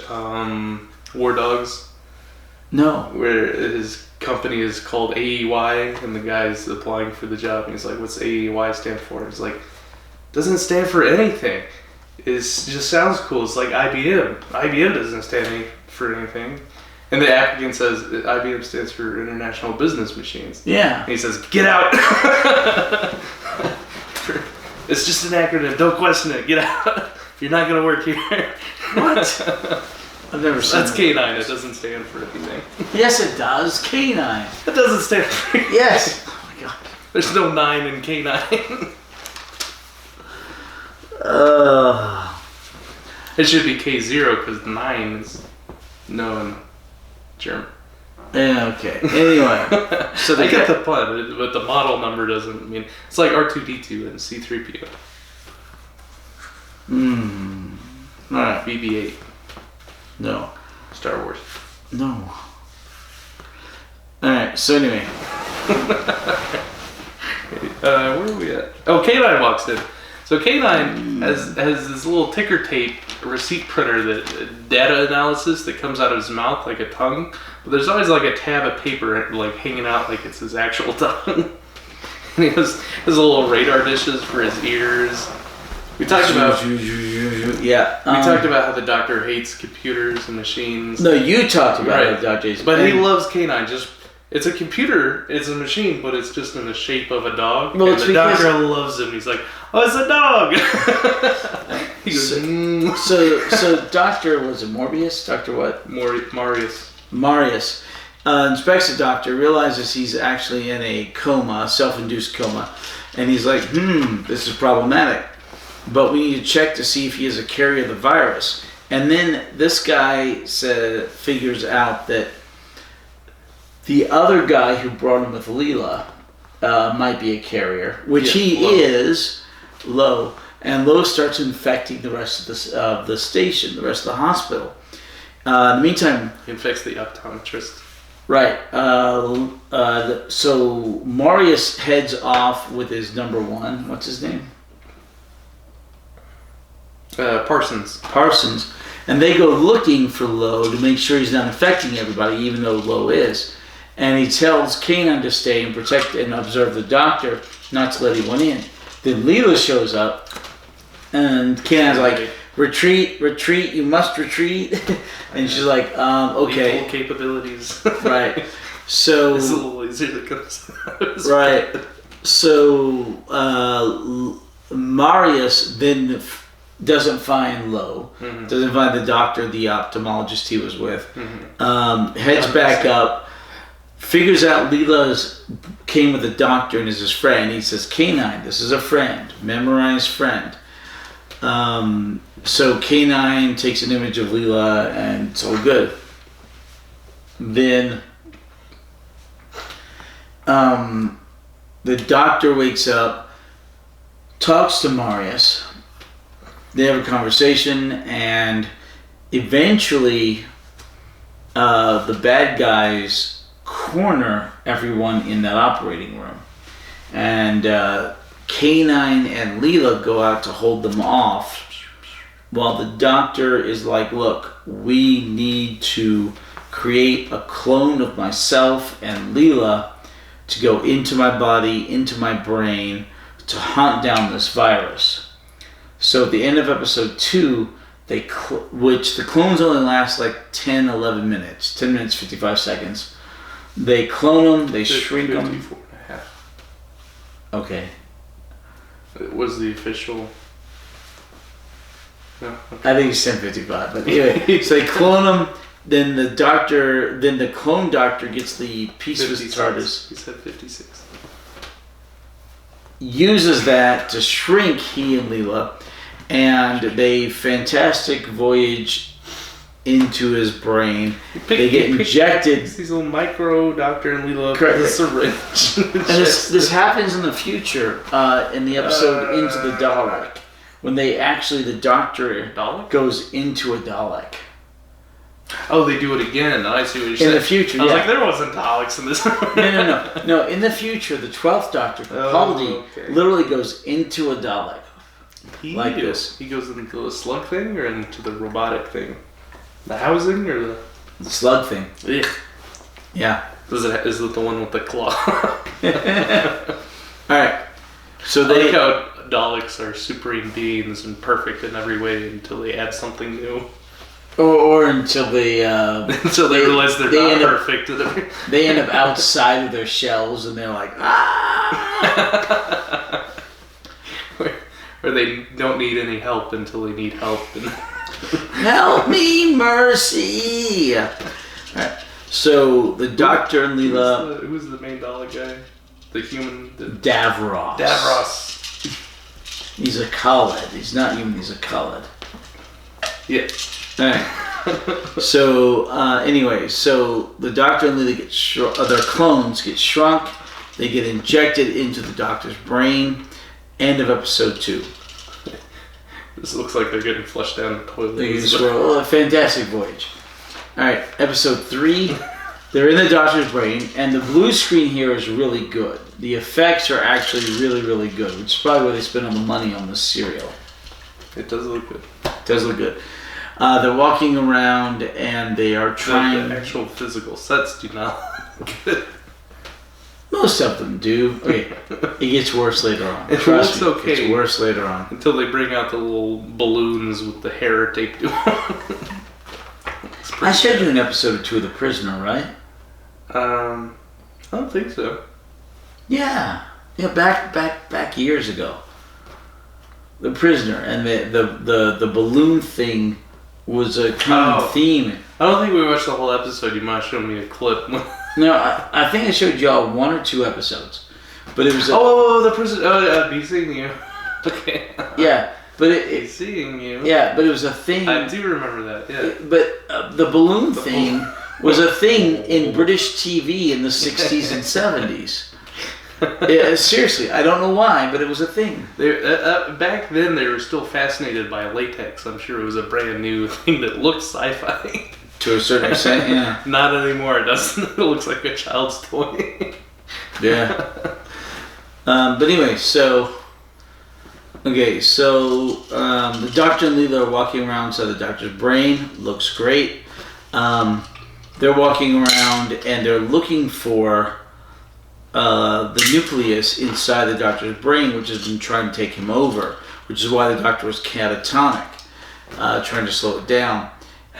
War Dogs? No. Where his company is called AEY, and the guy's applying for the job, and he's like, what's AEY stand for? He's like, doesn't stand for anything. It just sounds cool. It's like IBM. IBM doesn't stand for anything. And the applicant says IBM stands for International Business Machines. Yeah. And he says, get out! It's just an acronym. Don't question it. Get out. You're not going to work here. What? I've never seen That's K9. It doesn't stand for anything. Yes, it does. K9. It doesn't stand for anything. Yes. Oh my god. There's no 9 in K9. It should be K0 because 9 is no in German. Yeah, okay. Anyway. So I get the pun, but the model number doesn't mean... It's like R2-D2 and C-3PO. Alright. BB-8. No. Star Wars. No. Alright, so anyway. Where are we at? Oh, K9 walks in. So K9 has this little ticker tape receipt printer that data analysis that comes out of his mouth like a tongue. But there's always like a tab of paper like hanging out like it's his actual tongue. And he has his little radar dishes for his ears. We talked about We talked about how the doctor hates computers and machines. No, you talked about it, Dr. Jason. But he loves K9. It's a computer, it's a machine, but it's just in the shape of a dog. Well, and the doctor loves him. He's like, oh, it's a dog. He goes, so Doctor, was it Morbius? Doctor what? Marius inspects the doctor, realizes he's actually in a coma, self-induced coma, and he's like, this is problematic. But we need to check to see if he is a carrier of the virus. And then this guy figures out that the other guy who brought him with Leela might be a carrier, which is, Lo. And Lo starts infecting the rest of the station, the rest of the hospital. In the meantime... He infects the optometrist. Right. So Marius heads off with his number one. What's his name? Parsons. And they go looking for Lo to make sure he's not infecting everybody, even though Lo is. And he tells Kanan to stay and protect and observe the doctor, not to let anyone in. Then Leela shows up, and Kanan's like, retreat, you must retreat. And she's like, okay. Lethal capabilities. Right. So... It's a little laser that comes out. Right. So, Marius then doesn't find Lo, doesn't find the doctor, the ophthalmologist he was with, heads back up, figures out Leela came with the doctor and is his friend. He says, K9, this is a friend, memorized friend. So K9 takes an image of Leela and it's all good. Then the doctor wakes up, talks to Marius. They have a conversation, and eventually the bad guys corner everyone in that operating room. And K9 and Leela go out to hold them off while the doctor is like, look, we need to create a clone of myself and Leela to go into my body, into my brain, to hunt down this virus. So at the end of episode 2, which the clones only last like 10 minutes, 55 seconds. They clone them, they shrink them. 54 and a half. Okay. It was the official... No, okay. I think it's 10:55, but anyway. So they clone them, then the clone doctor gets the piece with TARDIS. He said 56. Uses that to shrink he and Leela, and they fantastic voyage into his brain. They get injected. These little micro doctor and Leela with a syringe. And this happens in the future, in the episode Into the Dalek, when the doctor goes into a Dalek. Oh, they do it again. I see what you're saying. In the future, I was like, there wasn't Daleks in this. No. In the future, the 12th Doctor, Capaldi, literally goes into a Dalek. This. He goes into the slug thing or into the robotic thing? The housing or the slug thing? Ugh. Yeah. Is it the one with the claw? Alright. So I like how Daleks are supreme beings and perfect in every way until they add something new. Or until they realize they're not perfect. They end up outside of their shells and they're like, ah! Or they don't need any help until they need help. Help me, mercy! Alright, so the doctor and Leela... Who's the main Dalek guy? The human... Davros. He's a Khaled. He's not human, he's a Khaled. Yeah. Alright. So, anyway, so the doctor and Leela their clones get shrunk. They get injected into the doctor's brain. End of episode 2. This looks like they're getting flushed down the toilet. A fantastic voyage. Alright, episode 3. They're in the doctor's brain, and the blue screen here is really good. The effects are actually really, really good, which is probably where they spend all the money on this serial. It does look good. It does look good. They're walking around, and they are trying... The actual physical sets do not look good. Most of them do. Okay, it gets worse later on. It Trust looks me, okay. It gets worse later on. Until they bring out the little balloons with the hair taped to them. I showed you an episode or two of The Prisoner, right? I don't think so. Yeah, back years ago. The Prisoner, and the balloon thing was a common theme. I don't think we watched the whole episode. You might have shown me a clip. No, I think I showed y'all 1 or 2 episodes, but it was. The Prisoner. Oh, Be Seeing You. Okay. Yeah, but Be Seeing You. Yeah, but it was a thing. I do remember that. Yeah. But the balloon thing was a thing in British TV in the 60s and 70s. Yeah, seriously, I don't know why, but it was a thing. Back then, they were still fascinated by latex. I'm sure it was a brand new thing that looked sci-fi. To a certain extent, yeah. Not anymore, it doesn't. It looks like a child's toy. Yeah. But anyway, so... Okay, so the doctor and Leela are walking around inside the doctor's brain. Looks great. They're walking around and they're looking for the nucleus inside the doctor's brain, which has been trying to take him over, which is why the doctor was catatonic, trying to slow it down.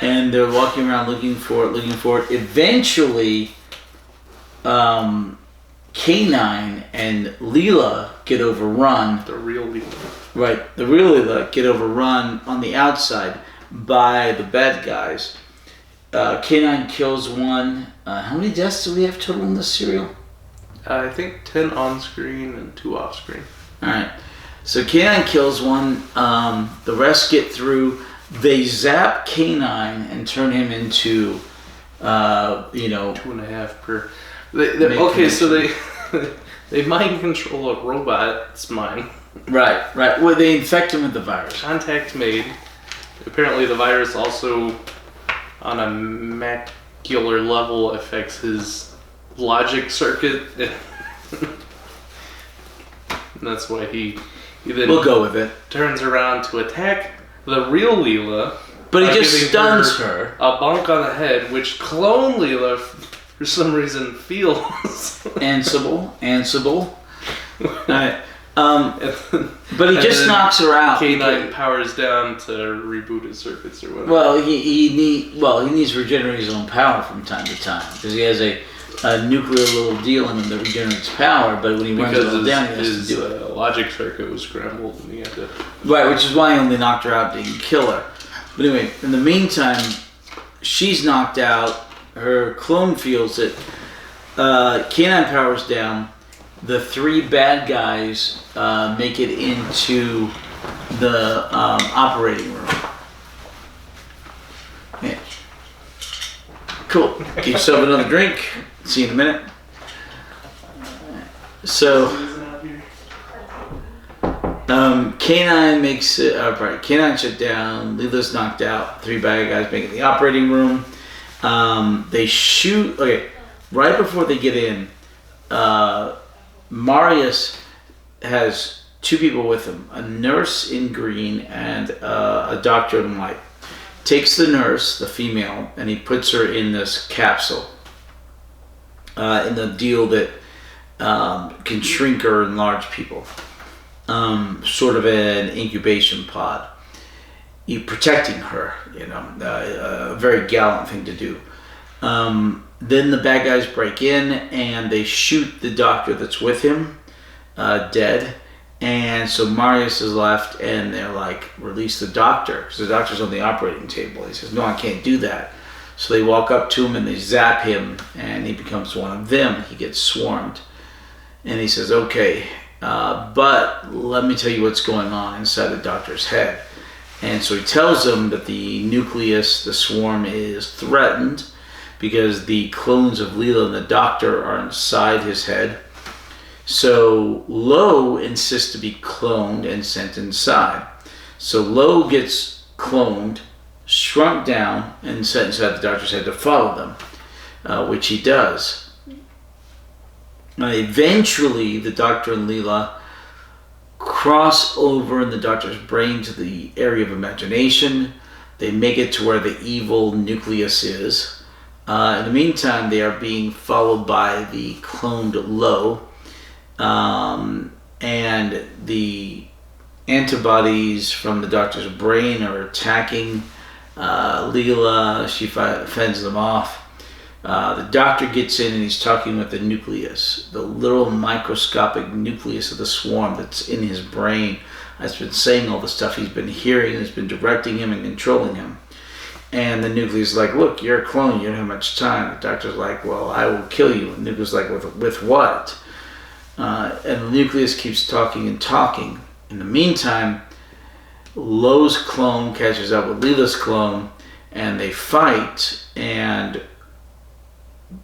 And they're walking around looking for it. Eventually, K9 and Leela get overrun. The real Leela. Right, the real Leela get overrun on the outside by the bad guys. K9 kills one. How many deaths do we have total in this serial? I think 10 on screen and 2 off screen. Alright, so K9 kills one. The rest get through. They zap K9 and turn him into, 2.5 per. Okay, so they mind control a robot's mind. Right. Well, they infect him with the virus. Contact made. Apparently, the virus also, on a macular level, affects his logic circuit. And that's why he then we'll go with it. Turns around to attack the real Leela. But he just stuns her. A bonk on the head, which clone Leela, for some reason, feels. Ansible. Alright. But he just knocks her out. K9 powers down to reboot his circuits or whatever. Well, he needs to regenerate his own power from time to time because he has a nuclear little deal in him that regenerates power. But when he runs it all down, he has to do it. His logic circuit was scrambled, and he had to. Right, which is why he only knocked her out, didn't kill her. But anyway, in the meantime, she's knocked out. Her clone feels it. K9 powers down. The 3 bad guys make it into the operating room. Yeah. Cool. Get yourself another drink. See you in a minute. So, K9 makes it. K9 shut down. Leela's knocked out. 3 bad guys make it in the operating room. They shoot. Okay, right before they get in, Marius has 2 people with him, a nurse in green and a doctor in white. Takes the nurse, the female, and he puts her in this capsule, in the deal that can shrink or enlarge people, sort of an incubation pod. You're protecting her, a very gallant thing to do. Then the bad guys break in and they shoot the doctor that's with him, dead. And so Marius is left and they're like, release the doctor, because the doctor's on the operating table. He says, no, I can't do that. So they walk up to him and they zap him and he becomes one of them. He gets swarmed. And he says, okay, but let me tell you what's going on inside the doctor's head. And so he tells them that the nucleus, the swarm, is threatened because the clones of Leela and the doctor are inside his head. So Lo insists to be cloned and sent inside. So Lo gets cloned, shrunk down, and sent inside the doctor's head to follow them. which he does. Eventually, the Doctor and Leela cross over in the Doctor's brain to the area of imagination. They make it to where the evil nucleus is. In the meantime, they are being followed by the cloned Lo, and the antibodies from the Doctor's brain are attacking Leela. She fends them off. The Doctor gets in and he's talking with the nucleus, the little microscopic nucleus of the swarm that's in his brain, that's been saying all the stuff he's been hearing, that's been directing him and controlling him. And the nucleus is like, look, you're a clone, you don't have much time. The Doctor's like, well, I will kill you. And the nucleus is like, with what? And the nucleus keeps talking and talking. In the meantime, Lo's clone catches up with Leela's clone, and they fight, and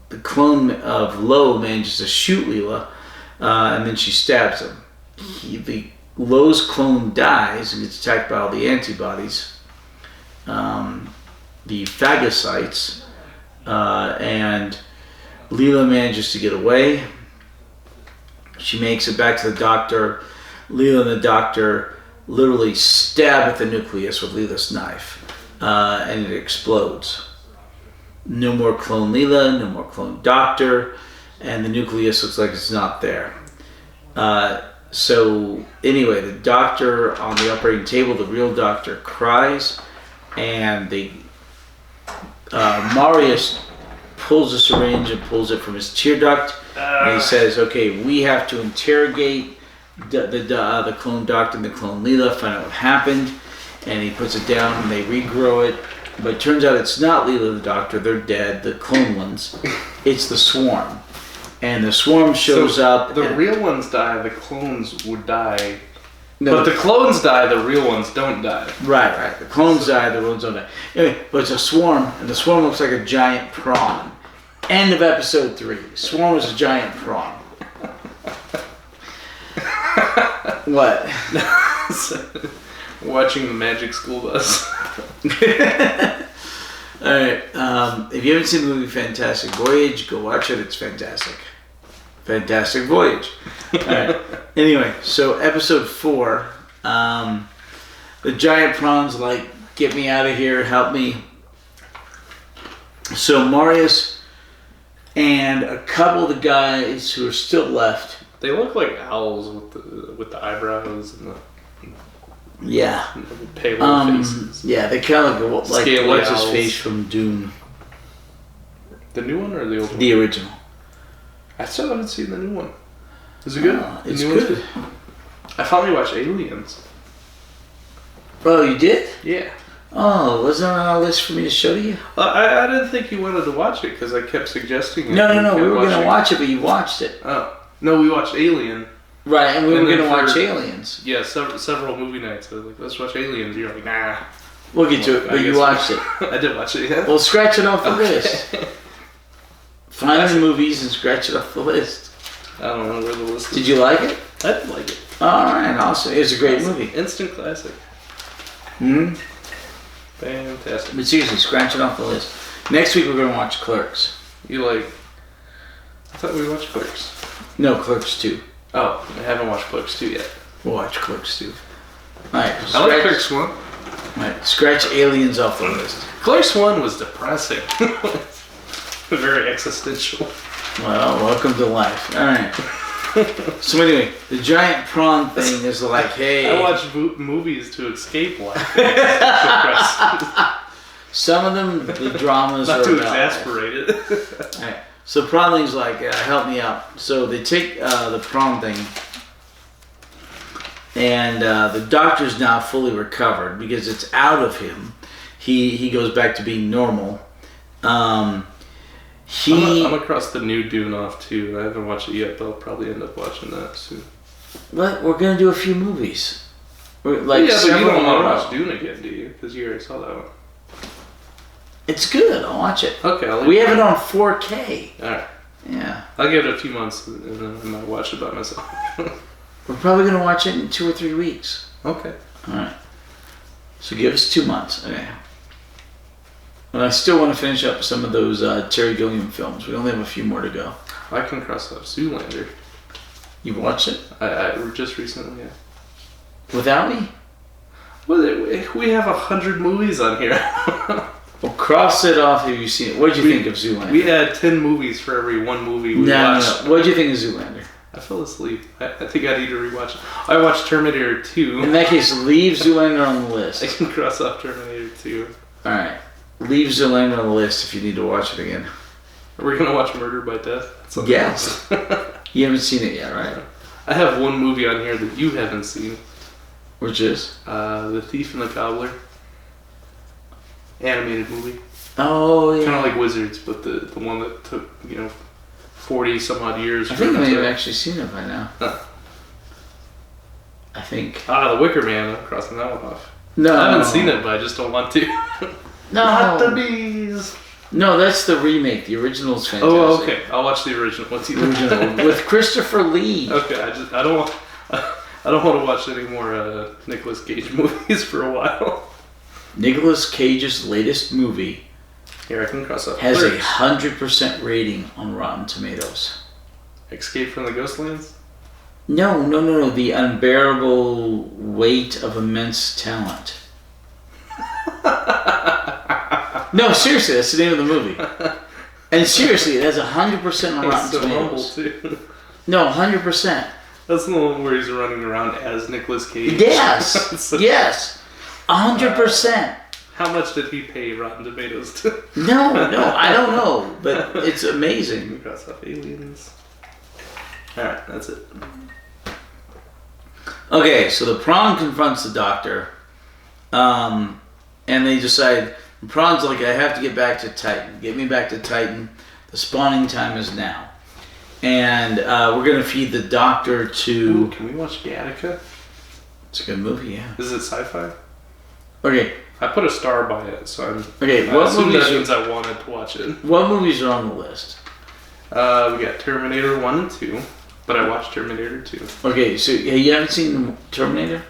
the clone of Lo manages to shoot Leela, and then she stabs him. Lo's clone dies and gets attacked by all the antibodies, the phagocytes, and Leela manages to get away. She makes it back to the Doctor. Leela and the Doctor literally stab at the nucleus with Leela's knife, and it explodes. No more clone Leela, no more clone Doctor, and the nucleus looks like it's not there. So anyway, the Doctor on the operating table, the real Doctor, cries, and Marius pulls a syringe and pulls it from his tear duct, and he says, okay, we have to interrogate the clone Doctor and the clone Leela, find out what happened, and he puts it down and they regrow it. But it turns out it's not Leela and the Doctor, they're dead, the clone ones. It's the swarm. And the swarm shows up. The real ones die, the clones would die. No, but the clones die, the real ones don't die. Right. The clones die, the real ones don't die. Anyway, but it's a swarm, and the swarm looks like a giant prawn. End of episode 3. Swarm is a giant prawn. What? Watching the Magic School Bus. Alright, if you haven't seen the movie Fantastic Voyage, go watch it. It's fantastic. Fantastic Voyage. Alright, anyway, so episode 4, the giant prawn's like, get me out of here, help me. So Marius and a couple of the guys who are still left. They look like owls with the eyebrows and the pale faces. Yeah, they kind of look like what's his face from Dune. The new one or the old one? The original. I still haven't seen the new one. Is it good? It's good. I finally watched Aliens. Oh, you did? Yeah. Oh, wasn't it on our list for me to show you? I didn't think you wanted to watch it because I kept suggesting it. No. We were going to watch it, but you watched it. Oh. No, we watched Alien. Right, and we were going to watch Aliens. Yeah, several movie nights. I was like, let's watch Aliens. You're like, nah. We'll get to it, but you watched it. I did watch it, yeah. Well, scratch it off the list. Find the movies and scratch it off the list. I don't know where the list is. Did you like it? I did like it. Alright, awesome. It was a great movie. Instant classic. Fantastic. But seriously, scratch it off the list. Next week we're going to watch Clerks. I thought we watched Clerks. No, Clerks 2. Oh, I haven't watched Clerks 2 yet. We'll watch Clerks 2. Alright, I like Clerks 1. Alright, scratch Aliens off the list. Clerks 1 was depressing. Very existential. Well, welcome to life. Alright. So anyway, the giant prawn thing is like, hey... I watch movies to escape life. Some of them, the dramas Not are to about exasperate it. Alright. So prawn thing's like, help me out. So they take the prawn thing, and the Doctor's now fully recovered because it's out of him. He goes back to being normal. I'm across the new Dune off too. I haven't watched it yet, but I'll probably end up watching that soon. But we're gonna do a few movies. But you don't want to watch Dune again, do you? Because you already saw that one. It's good. I'll watch it. Okay, we have it on 4K. All right. Yeah. I'll give it a few months and then I might watch it by myself. We're probably gonna watch it in 2 or 3 weeks. Okay. All right. So give us 2 months. Okay. And I still want to finish up some of those Terry Gilliam films. We only have a few more to go. I can cross out Zoolander. You've watched it? I just recently, yeah. Without me? Well, we have 100 movies on here. Well, cross it off if you've seen it. What did you think of Zoolander? We had 10 movies for every one movie we watched. No. What did you think of Zoolander? I fell asleep. I think I need to rewatch it. I watched Terminator 2. In that case, leave Zoolander on the list. I can cross off Terminator 2. Alright. Leave Zoolander on the list if you need to watch it again. Are we going to watch Murder by Death? Yes. You haven't seen it yet, right? I have one movie on here that you haven't seen. Which is? The Thief and the Cobbler. Animated movie. Oh, yeah. Kind of like Wizards, but the one that took, 40 some odd years. I think I may have actually seen it by now. Huh. I think. The Wicker Man. I'm crossing that one off. No. I haven't seen it, but I just don't want to. No. Not the bees. No, that's the remake. The original's fantastic. Oh, okay. I'll watch the original. What's the original with Christopher Lee? Okay, I don't want to watch any more Nicolas Cage movies for a while. Nicolas Cage's latest movie Here, I can cross up. has a 100% rating on Rotten Tomatoes. Escape from the Ghostlands? No. The unbearable weight of immense talent. No, seriously, that's the name of the movie. And seriously, it has 100% on Rotten Tomatoes. Too. No, 100%. That's the one where he's running around as Nicolas Cage. Yes, yes, 100%. How much did he pay Rotten Tomatoes to? No, I don't know, but it's amazing. Cross off Aliens. Alright, that's it. Okay, so the prawn confronts the doctor, and they decide, the prawn's like, I have to get back to Titan. Get me back to Titan. The spawning time is now. And we're going to feed the doctor to... Ooh, can we watch Gattaca? It's a good movie, yeah. Is it sci-fi? Okay. I put a star by it, so I'm... Okay, what movies... That means I wanted to watch it. What movies are on the list? We got Terminator 1 and 2, but I watched Terminator 2. Okay, so you haven't seen Terminator?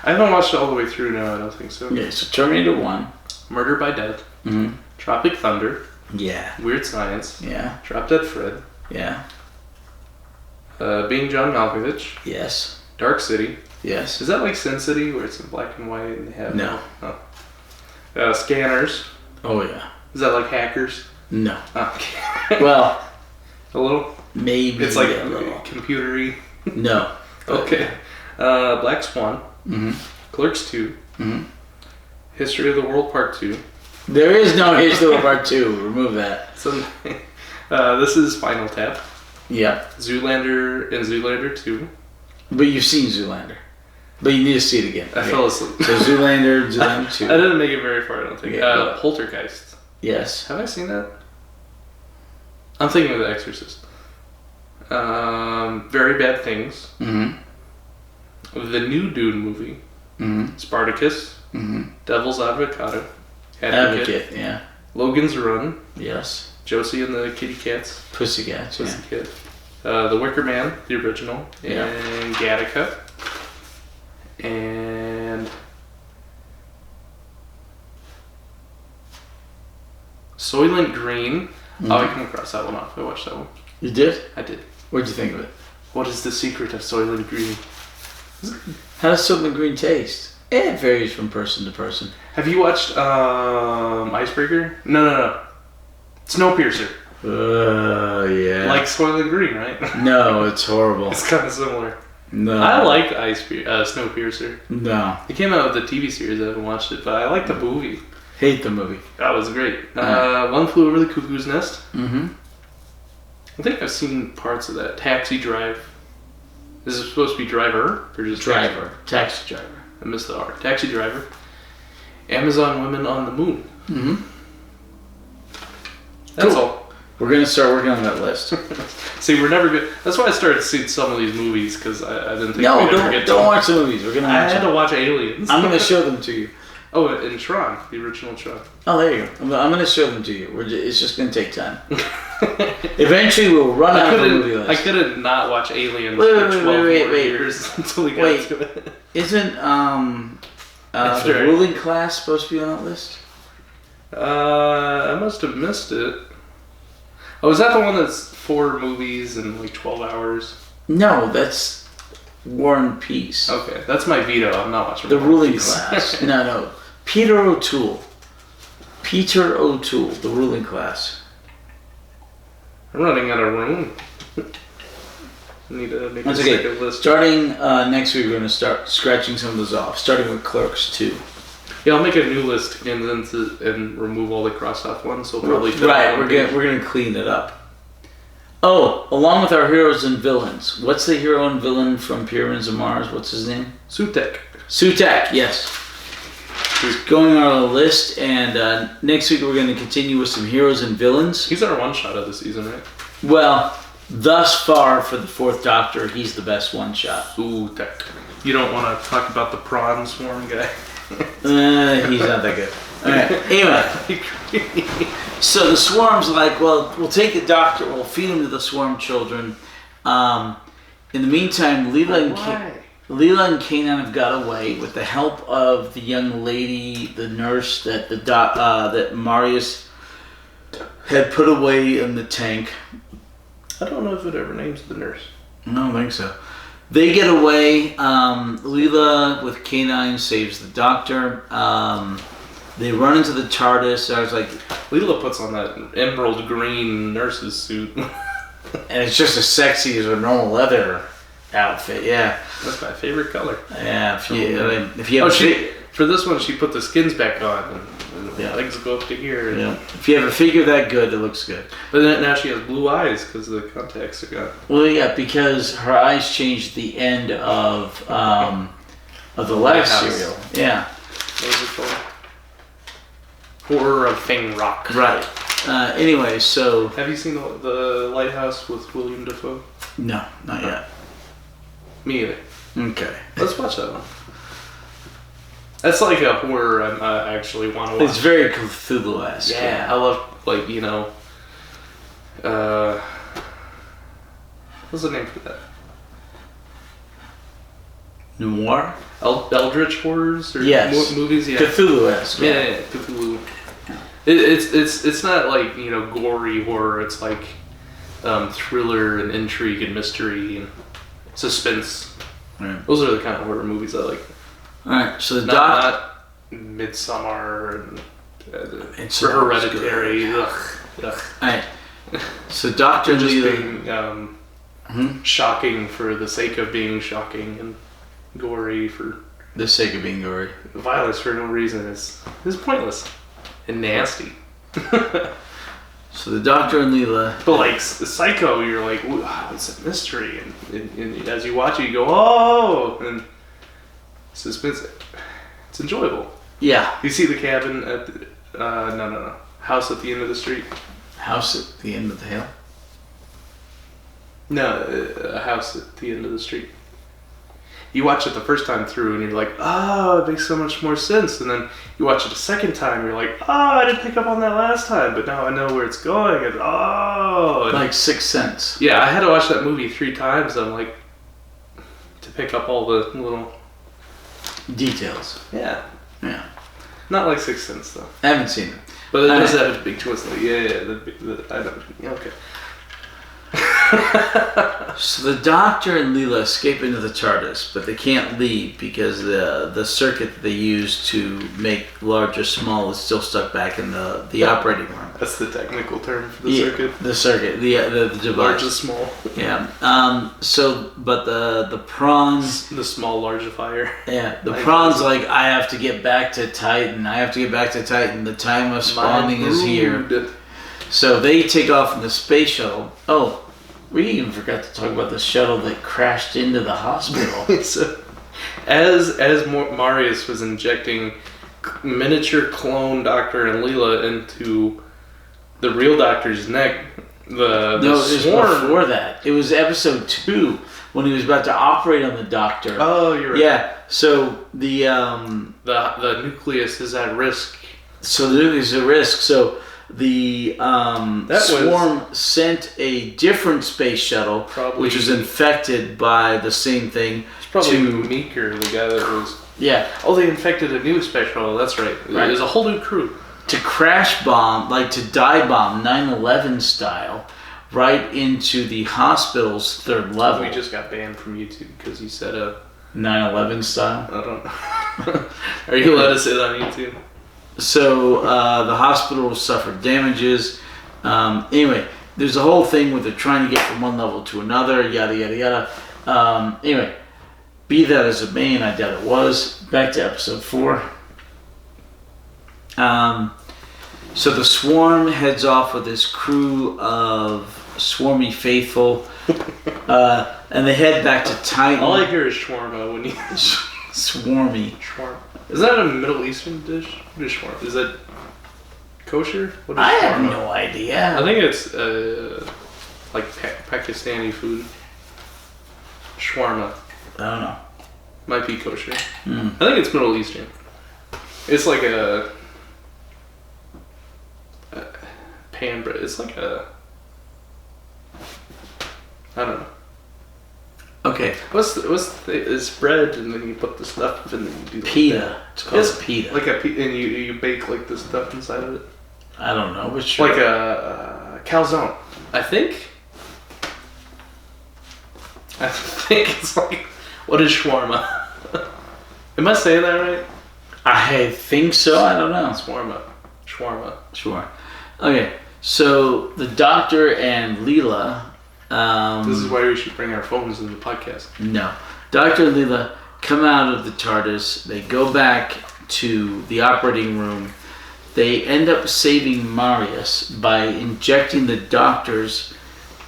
I haven't watched it all the way through, no, I don't think so. Okay, so Terminator 1. Murder by Death. Mm-hmm. Tropic Thunder. Yeah. Weird Science. Yeah. Drop Dead Fred. Yeah. Being John Malkovich. Yes. Dark City. Yes. Is that like Sin City, where it's in black and white and they have... No. Oh. Scanners. Oh, yeah. Is that like Hackers? No. Oh, okay. Well... A little? Maybe it's like a little. Computery. No. Okay. Black Swan. Mm-hmm. Clerks 2. Mm-hmm. History of the World Part 2. There is no History of the World Part 2. Remove that. So, this is Spinal Tap. Yeah. Zoolander and Zoolander 2. But you've seen Zoolander. But you need to see it again. I fell asleep. So Zoolander 2. I didn't make it very far, I don't think. Okay, Poltergeist. Yes. Have I seen that? I'm thinking of The Exorcist. Very Bad Things. Mm-hmm. The new Dune movie. Mm-hmm. Spartacus. Mm-hmm. Devil's Advocate. Advocate, yeah. Logan's Run. Yes. Josie and the Kitty Cats. Pussycats, Pussycat. The Wicker Man, the original. Yeah. And Gattaca. And... Soylent Green. Mm-hmm. Oh, I came across that one off. I watched that one. You did? I did. What'd you think of it? What is the secret of Soylent Green? How does Soylent Green taste? It varies from person to person. Have you watched Icebreaker? No. Snowpiercer. Yeah. Like Soylent Green, right? No, it's horrible. It's kind of similar. No. I liked Snowpiercer. No. It came out with the TV series. I haven't watched it, but I liked the movie. Hate the movie. That was great. One Flew Over the Cuckoo's Nest. Mm-hmm. I think I've seen parts of that. Taxi Drive. Is it supposed to be driver or just Driver? Taxi driver. I missed the R. Taxi Driver. Amazon Women on the Moon. Mm-hmm. That's Cool. all. We're gonna start working on that list. See, we're never good. That's why I started seeing some of these movies because I didn't think No, we'd ever get to don't them. watch the movies. We're gonna I watch had them. to watch Aliens. I'm gonna show them to you. Oh, and Tron, the original Tron. Oh, there you go. I'm gonna show them to you. It's just gonna take time. Eventually, we'll run out of the movie list. I couldn't not watch Aliens Wait, for 12 more wait. years until we got to it. Isn't the ruling class supposed to be on that list? I must have missed it. Oh, is that the one that's 4 movies in like 12 hours? No, that's War and Peace. Okay, that's my veto. I'm not watching The War and Ruling Peace. Class. No. Peter O'Toole, The Ruling Class. I'm running out of room. Need a That's second okay. list. Starting next week, we're going to start scratching some of those off, starting with Clerks 2. Yeah, I'll make a new list and remove all the crossed off ones. So probably Right, we're gonna clean it up. Oh, along with our heroes and villains, what's the hero and villain from Pyramids of Mars? What's his name? Sutek. Sutek, yes. He's going on our list, and next week we're going to continue with some heroes and villains. He's our one shot of the season, right? Well, thus far for the 4th Doctor, he's the best one shot. Sutek. You don't want to talk about the prawn swarm guy? He's not that good. Alright, anyway. So the swarm's like, well, we'll take the Doctor, we'll feed him to the swarm children. In the meantime, Leela and Kanan have got away with the help of the young lady, the nurse that Marius had put away in the tank. I don't know if it ever names the nurse. I don't think so. They get away. Leela with K9 saves the Doctor. They run into the TARDIS. I was like, Leela puts on that emerald green nurse's suit. and it's just as sexy as a normal leather outfit. Yeah, That's my favorite color. yeah. If you have For this one, she put the skins back on, and the Yeah. legs go up to here. yeah, if you have a figure that good, it looks good. But then now she has blue eyes because the contacts are gone. Well, yeah, because her eyes changed the end of the last Lighthouse. serial. Yeah, What is it called? Horror of Fang Rock. right. Anyway, so Have you seen the Lighthouse with William Defoe? no, not yet. Me either. Okay, Let's watch that one. That's like a horror I actually want to watch. it's very Cthulhu-esque. Yeah, I love, like, what's the name for that? Noir. Eldritch horrors or Yes. movies? Yeah. Cthulhu-esque. Yeah, Cthulhu. It's not like, gory horror. It's like thriller and intrigue and mystery and suspense. Right. Those are the kind of horror movies I like. All right, so the Not Midsommar and Hereditary. Ugh. All right, so Doctor Just Leela. being shocking for the sake of being shocking and gory for The sake of being gory. violence for no reason is pointless and nasty. So the Doctor and Leela. But like Psycho, you're like, wow, it's a mystery, and as you watch it, you go, oh, and suspense. It's enjoyable. Yeah. You see the cabin at the, house at the end of the street. House at the end of the hill. No, a house at the end of the street. You watch it the first time through, and you're like, oh, it makes so much more sense. And then you watch it a second time, you're like, oh, I didn't pick up on that last time, but now I know where it's going. And and Like Sixth Sense. yeah, I had to watch that movie 3 times. I'm like, to pick up all the little Details. yeah, Not like Sixth Sense though. I haven't seen it. But it does have a big twist. Like, I know. Yeah, okay. So the Doctor and Leela escape into the TARDIS, but they can't leave because the circuit that they use to make large or small is still stuck back in the operating room. That's the technical term for the circuit. The circuit, the device. Large is small. Yeah. But the prawns. The small largifier. Yeah. The prawns like, I have to get back to Titan. The time of spawning is here. So they take off in the space shuttle. Oh, we even forgot to talk about the shuttle that crashed into the hospital. So, as Marius was injecting miniature clone Doctor and Leela into the real Doctor's neck, the no, it was swarm. before that. It was episode 2 when he was about to operate on the Doctor. Oh, you're right. Yeah. So the nucleus is at risk. So the nucleus is at risk. So the swarm sent a different space shuttle, which was infected by the same thing. It's probably Meeker, the guy that was. Yeah. Oh, they infected a new space shuttle. That's right. There's a whole new crew. to crash bomb, like to dive bomb 9/11 style, right into the hospital's third level. We just got banned from YouTube because you said a 9/11 style. I don't know. Are you allowed to say that on YouTube? So the hospital suffered damages. Anyway, there's a whole thing where they're trying to get from one level to another, yada yada yada. Anyway, be that as it may, and I doubt it was. Back to episode 4. So the swarm heads off with this crew of swarmy faithful, and they head back to Titan. All I hear is shawarma when you Swarmy. shawarma. Is that a Middle Eastern dish? What is shawarma? Is that kosher? What is I shawarma? have no idea. I think it's like Pakistani food. Shawarma I don't know. might be kosher. Mm. I think it's Middle Eastern. It's like a pan bread. It's like a I don't know. Okay. It's bread and then you put the stuff and then you do Pita. It's called pita. Like and you bake like the stuff inside of it. I don't know, but sure. Like a calzone. I think it's like, what is shawarma? Am I saying that right? I think so. I don't know. Shawarma. Sure. Okay. So the doctor and Leela. This is why we should bring our phones in the podcast. No. Doctor and Leela come out of the TARDIS. They go back to the operating room. They end up saving Marius by injecting the doctor's,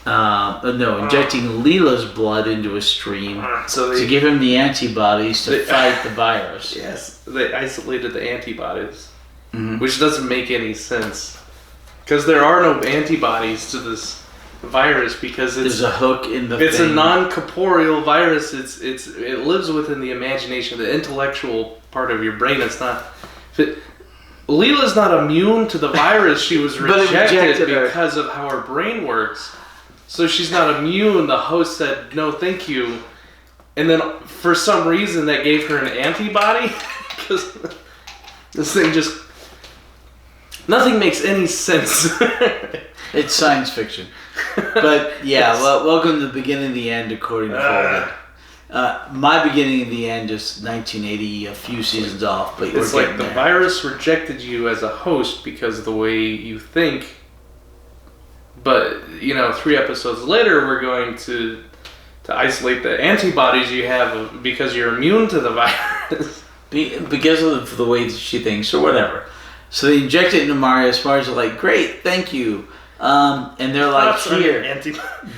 injecting Leela's blood into a stream to give him the antibodies to fight the virus. Yes, they isolated the antibodies, Mm-hmm. which doesn't make any sense because there are no antibodies to this virus because There's a hook in the it's thing. a non-corporeal virus. It lives within the imagination, the intellectual part of your brain. It's not. Leela's not immune to the virus. She was But it rejected rejected her. because of how her brain works. So she's not immune. The host said, no, thank you. And then for some reason that gave her an antibody. Because this thing just... Nothing makes any sense. It's science fiction. But yeah, Yes. well, welcome to the beginning of the end according to Folded. My beginning of the end is 1980, a few seasons off, but It's we're like getting the there. virus rejected you as a host because of the way you think. But, 3 episodes later, we're going to isolate the antibodies you have because you're immune to the virus. Because of the way that she thinks, or whatever. So they inject it into Marius. Marius is like, great, thank you. And they're like, here,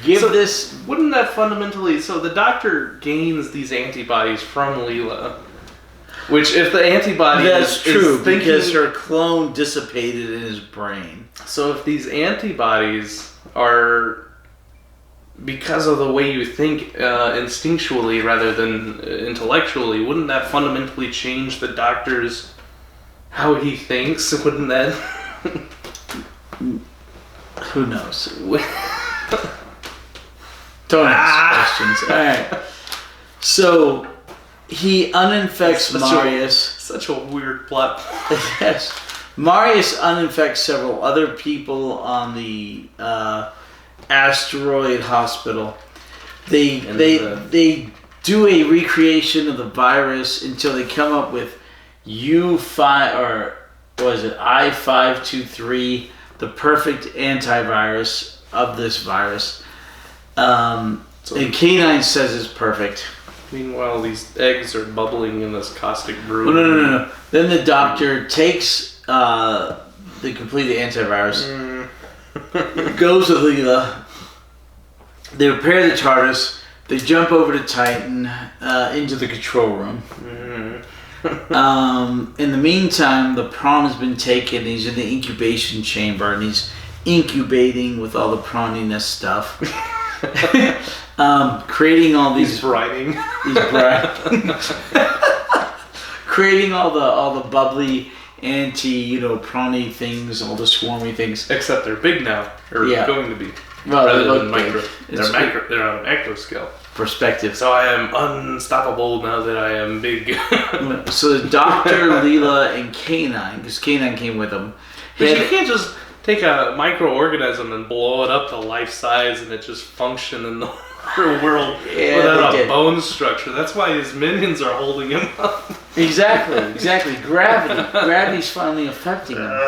give this... Wouldn't that fundamentally... So the doctor gains these antibodies from Leela. Which, if the antibody That's true, is thinking, because her clone dissipated in his brain. So if these antibodies are because of the way you think instinctually rather than intellectually, wouldn't that fundamentally change the doctor's how he thinks? Wouldn't that? Who knows? Don't ask questions. All right. So he uninfects Marius. Such a weird plot. Yes. Marius uninfects several other people on the asteroid hospital. They do a recreation of the virus until they come up with U5 or was it I-523, the perfect antivirus of this virus. And K9 says it's perfect. Meanwhile, these eggs are bubbling in this caustic brew. No. Then the doctor takes the completed antivirus, goes with Leela. They repair the TARDIS. They jump over to Titan into the control room. In the meantime, the prawn has been taken. He's in the incubation chamber and he's incubating with all the prawniness stuff. Creating all these brining. Creating all the bubbly prawny things, all the swarmy things. Except they're big now, or going to be. Well, rather than big. micro. They're on a macro scale. Perspective. So I am unstoppable now that I am big. So the Doctor, Leela, and K9, because K9 came with them. But you can't just take a microorganism and blow it up to life size and it just function in the world without a bone structure. That's why his minions are holding him up. Exactly. Gravity's finally affecting him.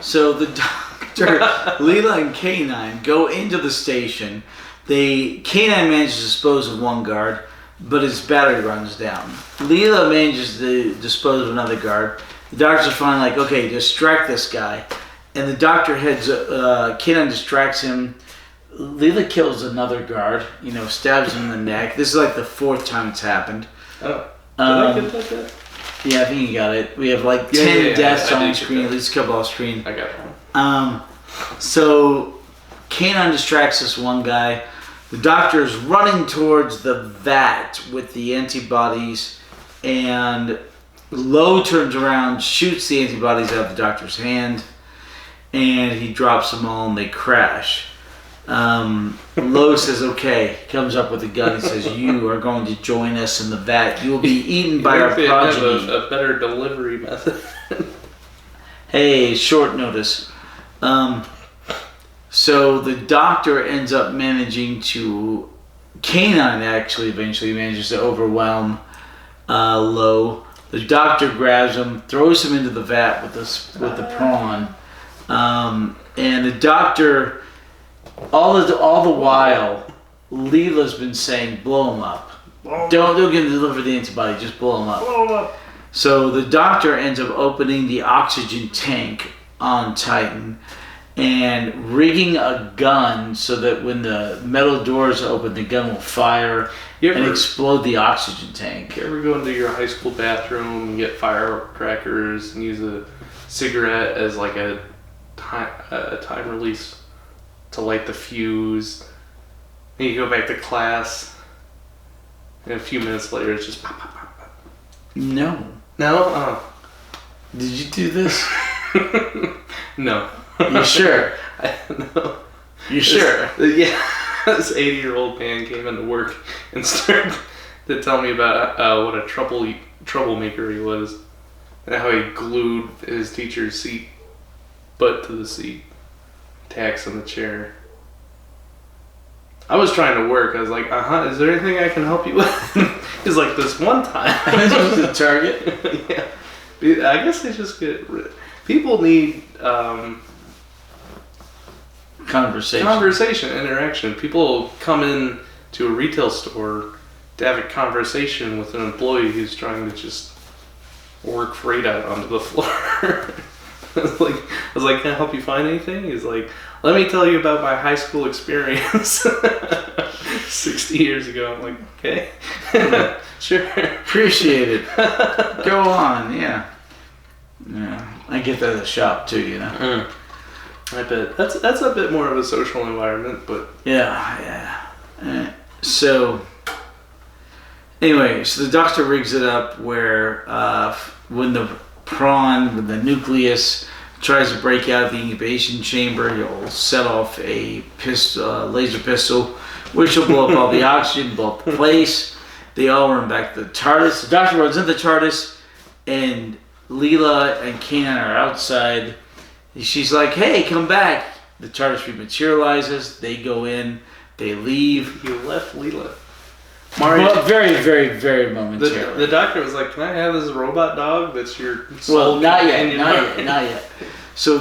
So the Doctor, Leela and K9 go into the station. K9 manages to dispose of one guard, but his battery runs down. Leela manages to dispose of another guard. The doctors are finally like, okay, distract this guy. And the doctor K9 distracts him. Leela kills another guard, stabs him in the neck. This is like the 4th time it's happened. Oh. Did I get that? Yeah, I think you got it. We have like 10 deaths on screen, at least a couple off screen. I got one. So K9 distracts this one guy. The doctor is running towards the vat with the antibodies, and Lowe turns around, shoots the antibodies out of the doctor's hand, and he drops them all and they crash. Lowe says, okay, comes up with a gun and says, you are going to join us in the vat. You will be eaten by our progeny. Have a better delivery method. Hey, short notice. So the doctor ends up managing to... K9 actually eventually manages to overwhelm Lowe. The doctor grabs him, throws him into the vat with the prawn. And the doctor... All the while, Leela's been saying, blow him up. Don't get him to deliver the antibody, just blow him up. So the doctor ends up opening the oxygen tank on Titan and rigging a gun so that when the metal doors open, the gun will fire and explode the oxygen tank. You ever go into your high school bathroom and get firecrackers and use a cigarette as like a time release to light the fuse? And you go back to class and a few minutes later it's just pop, pop, pop, pop. No. No? Oh. Did you do this? No. You sure? No. You sure? Yeah. This 80-year-old man came into work and started to tell me about what a troublemaker he was and how he glued his teacher's seat butt to the seat, tacks on the chair. I was trying to work. I was like, is there anything I can help you with? He's like, this one time. This was the target? Yeah. I guess they just get rid. People need conversation, interaction. People come in to a retail store to have a conversation with an employee who's trying to just work freight out onto the floor. I was like, can I help you find anything? He's like, let me tell you about my high school experience 60 years ago. I'm like, okay, sure. Appreciate it. Go on, yeah. Yeah, I get that at the shop too, you know. I bet that's a bit more of a social environment, but yeah. So anyway, so the doctor rigs it up where when the prawn with the nucleus tries to break out of the incubation chamber, he'll set off a laser pistol, which will blow up all the oxygen, blow up the place. They all run back to the TARDIS. The doctor runs into the TARDIS, and Leela and Kanan are outside. She's like, hey, come back. The TARDIS rematerializes. They go in. They leave. You left Leela. Mario, very, very, very momentarily. The doctor was like, can I have this robot dog that's your soul? Well, not yet. So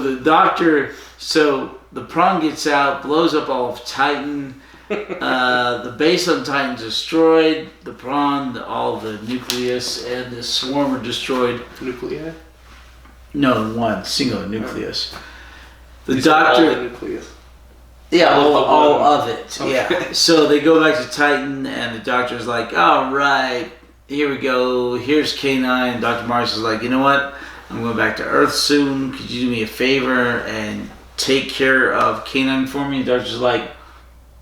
the prawn gets out, blows up all of Titan. The base on Titan's destroyed. The prawn, all the nucleus, and the swarm are destroyed. Nuclei? No, one single nucleus. The you doctor. All the nucleus. Yeah, all of it. Okay. Yeah. So they go back to Titan, and the doctor's like, all right, here we go. Here's K9. Dr. Mars is like, you know what? I'm going back to Earth soon. Could you do me a favor and take care of K9 for me? The doctor's like,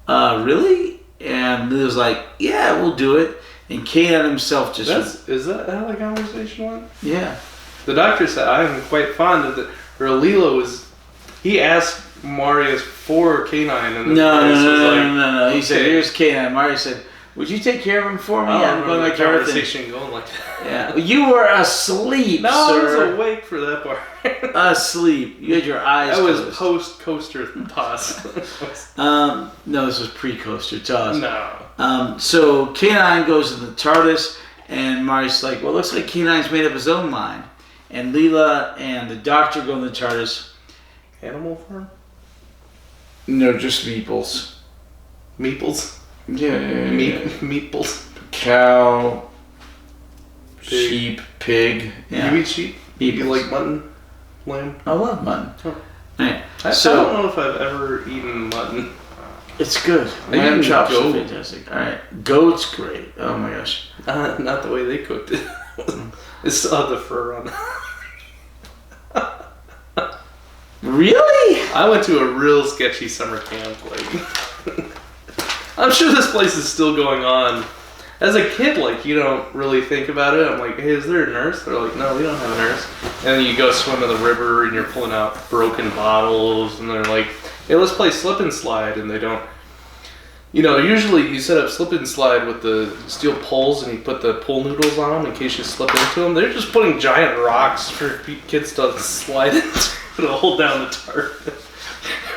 really? And Leo's like, yeah, we'll do it. And K9 himself just... Is that how the conversation went? Yeah. The doctor said, I'm quite fond of it. Or Leela was... He asked Marius for K9. And No. He said, here's K9. Marius said, Would you take care of him for me? I'm going like conversation going like that. Yeah. You were asleep, no, sir. I was awake for that part. Asleep. You had your eyes closed. closed. Was post-coaster toss. No, this was pre-coaster toss. No. So K9 goes to the TARDIS, and Marty's like, well, it looks like K9's made up his own mind. And Leela and the Doctor go in the TARDIS. Animal Farm? No, just meeples. Meeples? Yeah. Meeples. Cow, Pig. sheep, pig. Yeah. You eat sheep? You like mutton? Lamb? I love mutton. Oh. Right. I don't know if I've ever eaten mutton. It's good. Lamb chops are fantastic. Alright. Goat's great. Oh my gosh. Not the way they cooked it. It still had the fur on it. Really? I went to a real sketchy summer camp. Like, I'm sure this place is still going on. As a kid, like, you don't really think about it. I'm like, hey, is there a nurse? They're like, no, we don't have a nurse. And then you go swim in the river and you're pulling out broken bottles and they're like, hey, let's play slip and slide. And they don't, usually you set up slip and slide with the steel poles and you put the pool noodles on them in case you slip into them. They're just putting giant rocks for kids to slide into to hold down the tarp.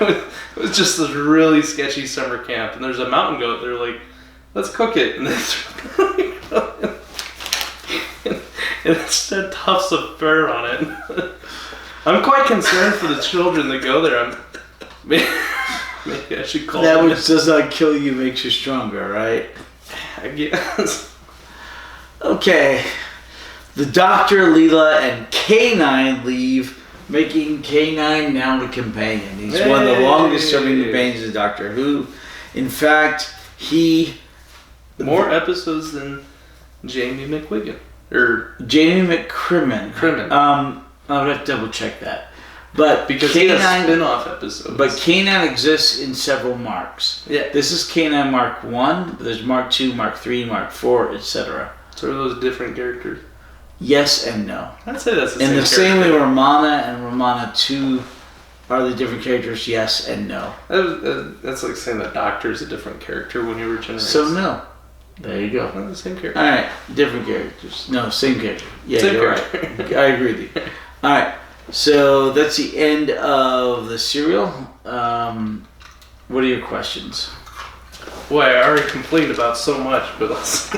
It was just this really sketchy summer camp. And there's a mountain goat. They're like, let's cook it. And they and it's had tufts of fur on it. I'm quite concerned for the children that go there. Maybe I should call that. That which does not kill you makes you stronger, right? I guess. Okay. The Doctor, Leela, and K9 leave, making K9 now the companion. He's one of the longest serving companions of Doctor Who. In fact, more episodes than Jamie McQuiggan. Or Jamie McCrimmon. I would have to double check that. But because K9, he has spin-off episodes. But K9 exists in several marks. Yeah. This is K9 Mark 1, but there's Mark 2, Mark 3, Mark 4, etc. So are those different characters? Yes and no. I'd say that's the in same the same way Romana and Romana 2 are the different characters, yes and no. That's like saying the Doctor's a different character when you regenerate. So no. There you go. Not the same character. Alright, different characters. No, same character. Yeah, same you're character. Right. I agree with you. Alright, so that's the end of the serial. What are your questions? Boy, I already complained about so much, but let's...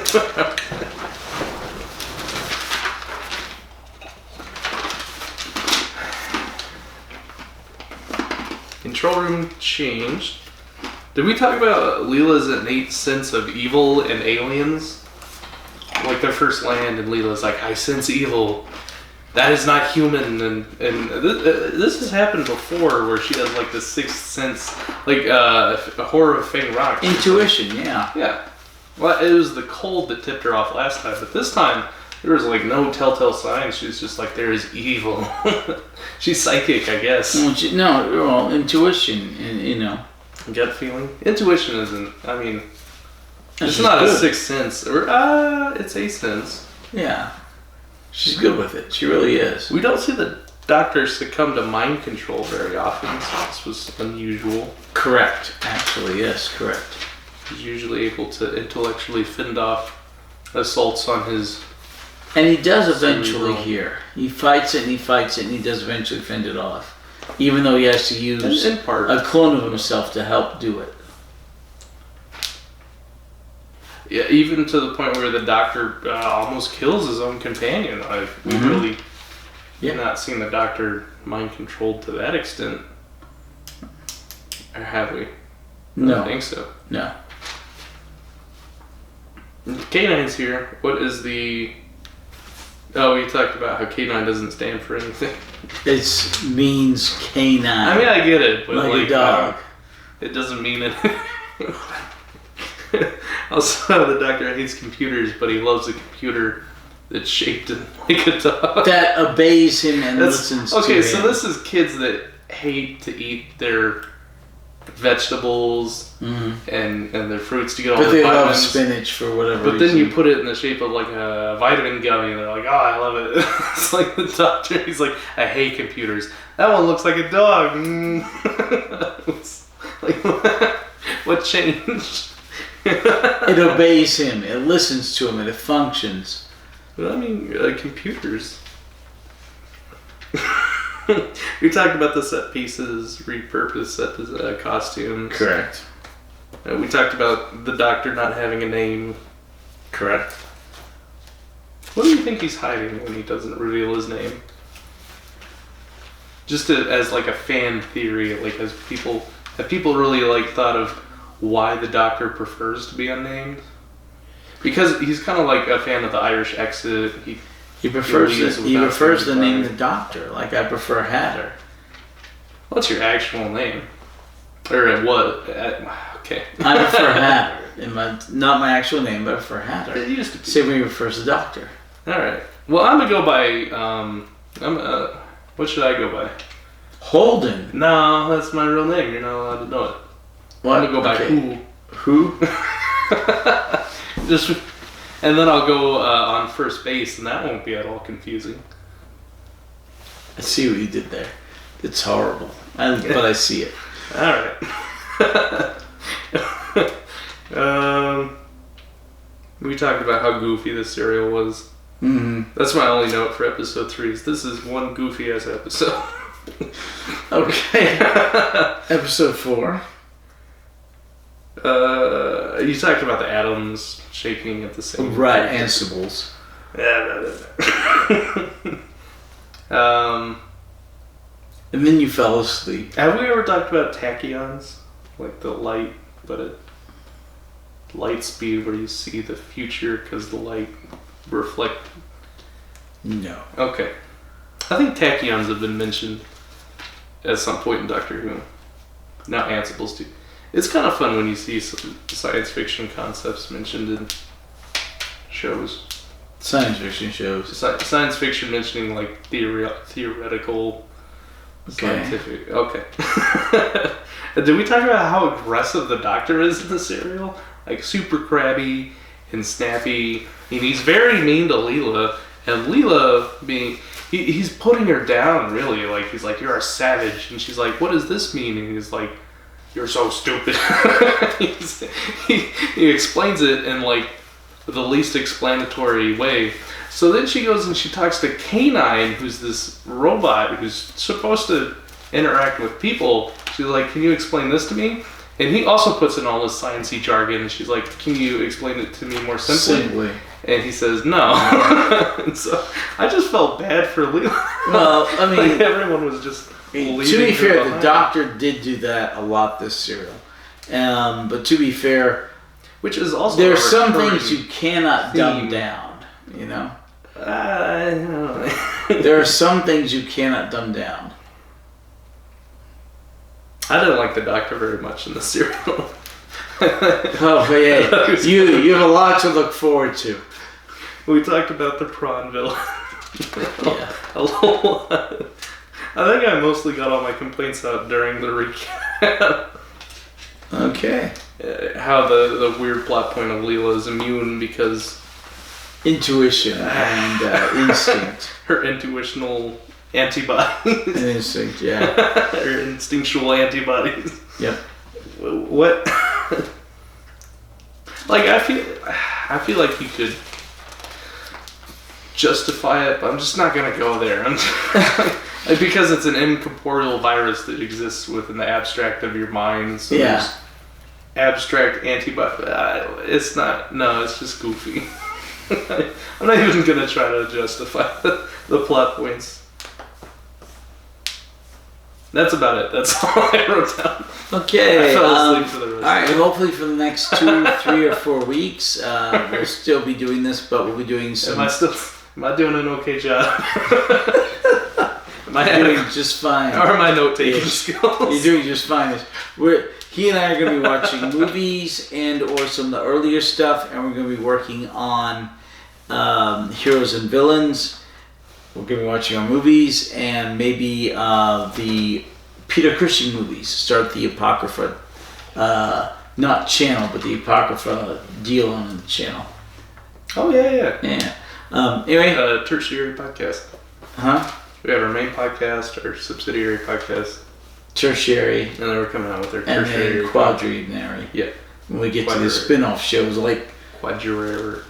Control room changed. Did we talk about Leela's innate sense of evil and aliens? Like their first land, and Leela's like, I sense evil. That is not human. And this has happened before, where she has like the sixth sense, like a Horror of Fang Rock. Intuition, yeah. Yeah. Well, it was the cold that tipped her off last time, but this time there was like no telltale signs. She was just like, there is evil. She's psychic, I guess. No, intuition, Gut feeling? Intuition isn't, I mean, it's not a sixth sense. Or, it's a sense. Yeah. She's good with it. She really is. We don't see the Doctor succumb to mind control very often, so this was unusual. Correct. Actually, yes, correct. He's usually able to intellectually fend off assaults on his... And he does eventually here. He fights it and he does eventually fend it off. Even though he has to use in part. a clone of himself to help do it. Yeah, even to the point where the Doctor almost kills his own companion. We've really not seen the Doctor mind controlled to that extent. Or have we? No. I don't think so. No. K9's here. What is the... Oh, we talked about how K9 doesn't stand for anything. It means K9. I mean, I get it, but like a dog. It doesn't mean anything. Also, the Doctor hates computers, but he loves a computer that's shaped like a dog. That obeys him and listens to him. Okay, so this is kids that hate to eat their vegetables and their fruits to get all the vitamins. But they love spinach for whatever reason. But then you put it in the shape of like a vitamin gummy and they're like, oh, I love it. It's like the Doctor, he's like, I hate computers. That one looks like a dog. It's like, what changed? It obeys him. It listens to him. It functions. But I mean, computers. We talked about the set pieces, repurposed set costumes. Correct. We talked about the Doctor not having a name. Correct. What do you think he's hiding when he doesn't reveal his name? Just as like a fan theory, like have people really like thought of why the Doctor prefers to be unnamed? Because he's kind of like a fan of the Irish exit. He prefers the name the Doctor. Like I prefer Hatter. What's your actual name? Or what? Okay. I prefer Hatter. Not my actual name, but I prefer Hatter. It used to be. Same way he prefers the Doctor. All right. Well, I'm gonna go by. What should I go by? Holden. No, that's my real name. You're not allowed to know it. What? I'm gonna go by Okay. Who. Just, and then I'll go on first base, and that won't be at all confusing. I see what you did there. It's horrible, but I see it. All right. We talked about how goofy this serial was. Mm-hmm. That's my only note for episode 3. This is one goofy ass episode. Okay. Episode 4. You talked about the atoms shaking at the same time. Right, and Sibbles. Yeah. And then you fell asleep. Have we ever talked about tachyons? Like the light, but at light speed where you see the future because the light reflect. No. Okay. I think tachyons have been mentioned at some point in Doctor Who. Not Ansible's too. It's kind of fun when you see some science fiction concepts mentioned in shows. Science fiction shows. Science fiction mentioning like theoretical, scientific. Okay. Did we talk about how aggressive the Doctor is in the serial? Like super crabby and snappy. And he's very mean to Leela. And Leela he's putting her down really. Like he's like, you're a savage. And she's like, what does this mean? And he's like, you're so stupid. he explains it in like the least explanatory way. So then she goes and she talks to K9, who's this robot who's supposed to interact with people. She's like, can you explain this to me? And he also puts in all this sciencey jargon. And she's like, can you explain it to me more simply? And he says no. And so I just felt bad for Leela. Well, I mean, like everyone was just. To be fair, the Doctor did do that a lot this serial. But to be fair, which is also there are some things you cannot dumb down. You know. I don't know. There are some things you cannot dumb down. I didn't like the Doctor very much in the serial. Oh, but yeah, you have a lot to look forward to. We talked about the prawn villain. Yeah. A lot. I think I mostly got all my complaints out during the recap. Okay. How the weird plot point of Leela is immune because... Intuition and instinct. Her intuitional antibodies. And instinct, yeah. Her instinctual antibodies. Yep. What? Like, I feel like you could justify it, but I'm just not going to go there. Like, because it's an incorporeal virus that exists within the abstract of your mind. So yeah. There's abstract antibody. It's not. No, it's just goofy. I'm not even going to try to justify the plot points. That's about it. That's all I wrote down. Okay. I fell asleep for the rest. All right. Hopefully for the next 2, 3, or 4 weeks, we'll still be doing this, but we'll be doing some. Am I doing an okay job? You're doing just fine. Or my note-taking skills? You're doing just fine. He and I are going to be watching movies and or some of the earlier stuff, and we're going to be working on Heroes and Villains. We're going to be watching our movies and maybe the Peter Cushing movies. Start the Apocrypha, not channel, but the Apocrypha deal on the channel. Oh, yeah. Yeah. Anyway. Tertiary podcast. Huh? We have our main podcast, our subsidiary podcast. Tertiary. And then we're coming out with our and tertiary. then quadrinary. Yeah. when we get to the spin-off shows like Quadrinary.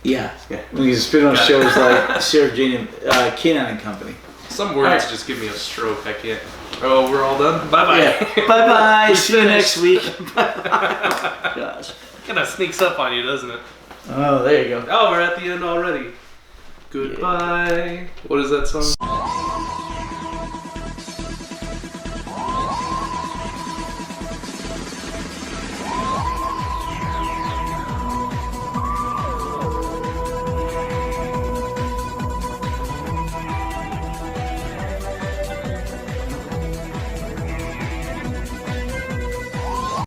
Yeah. When we get to spin-off shows like Sarah Jane and Kenan and Company. Some words just give me a stroke. I can't. Oh, we're all done? Bye-bye. Yeah. Bye-bye. See you next week. Gosh. Kind of sneaks up on you, doesn't it? Oh, there you go. Oh, we're at the end already. Goodbye. Yeah. What is that song?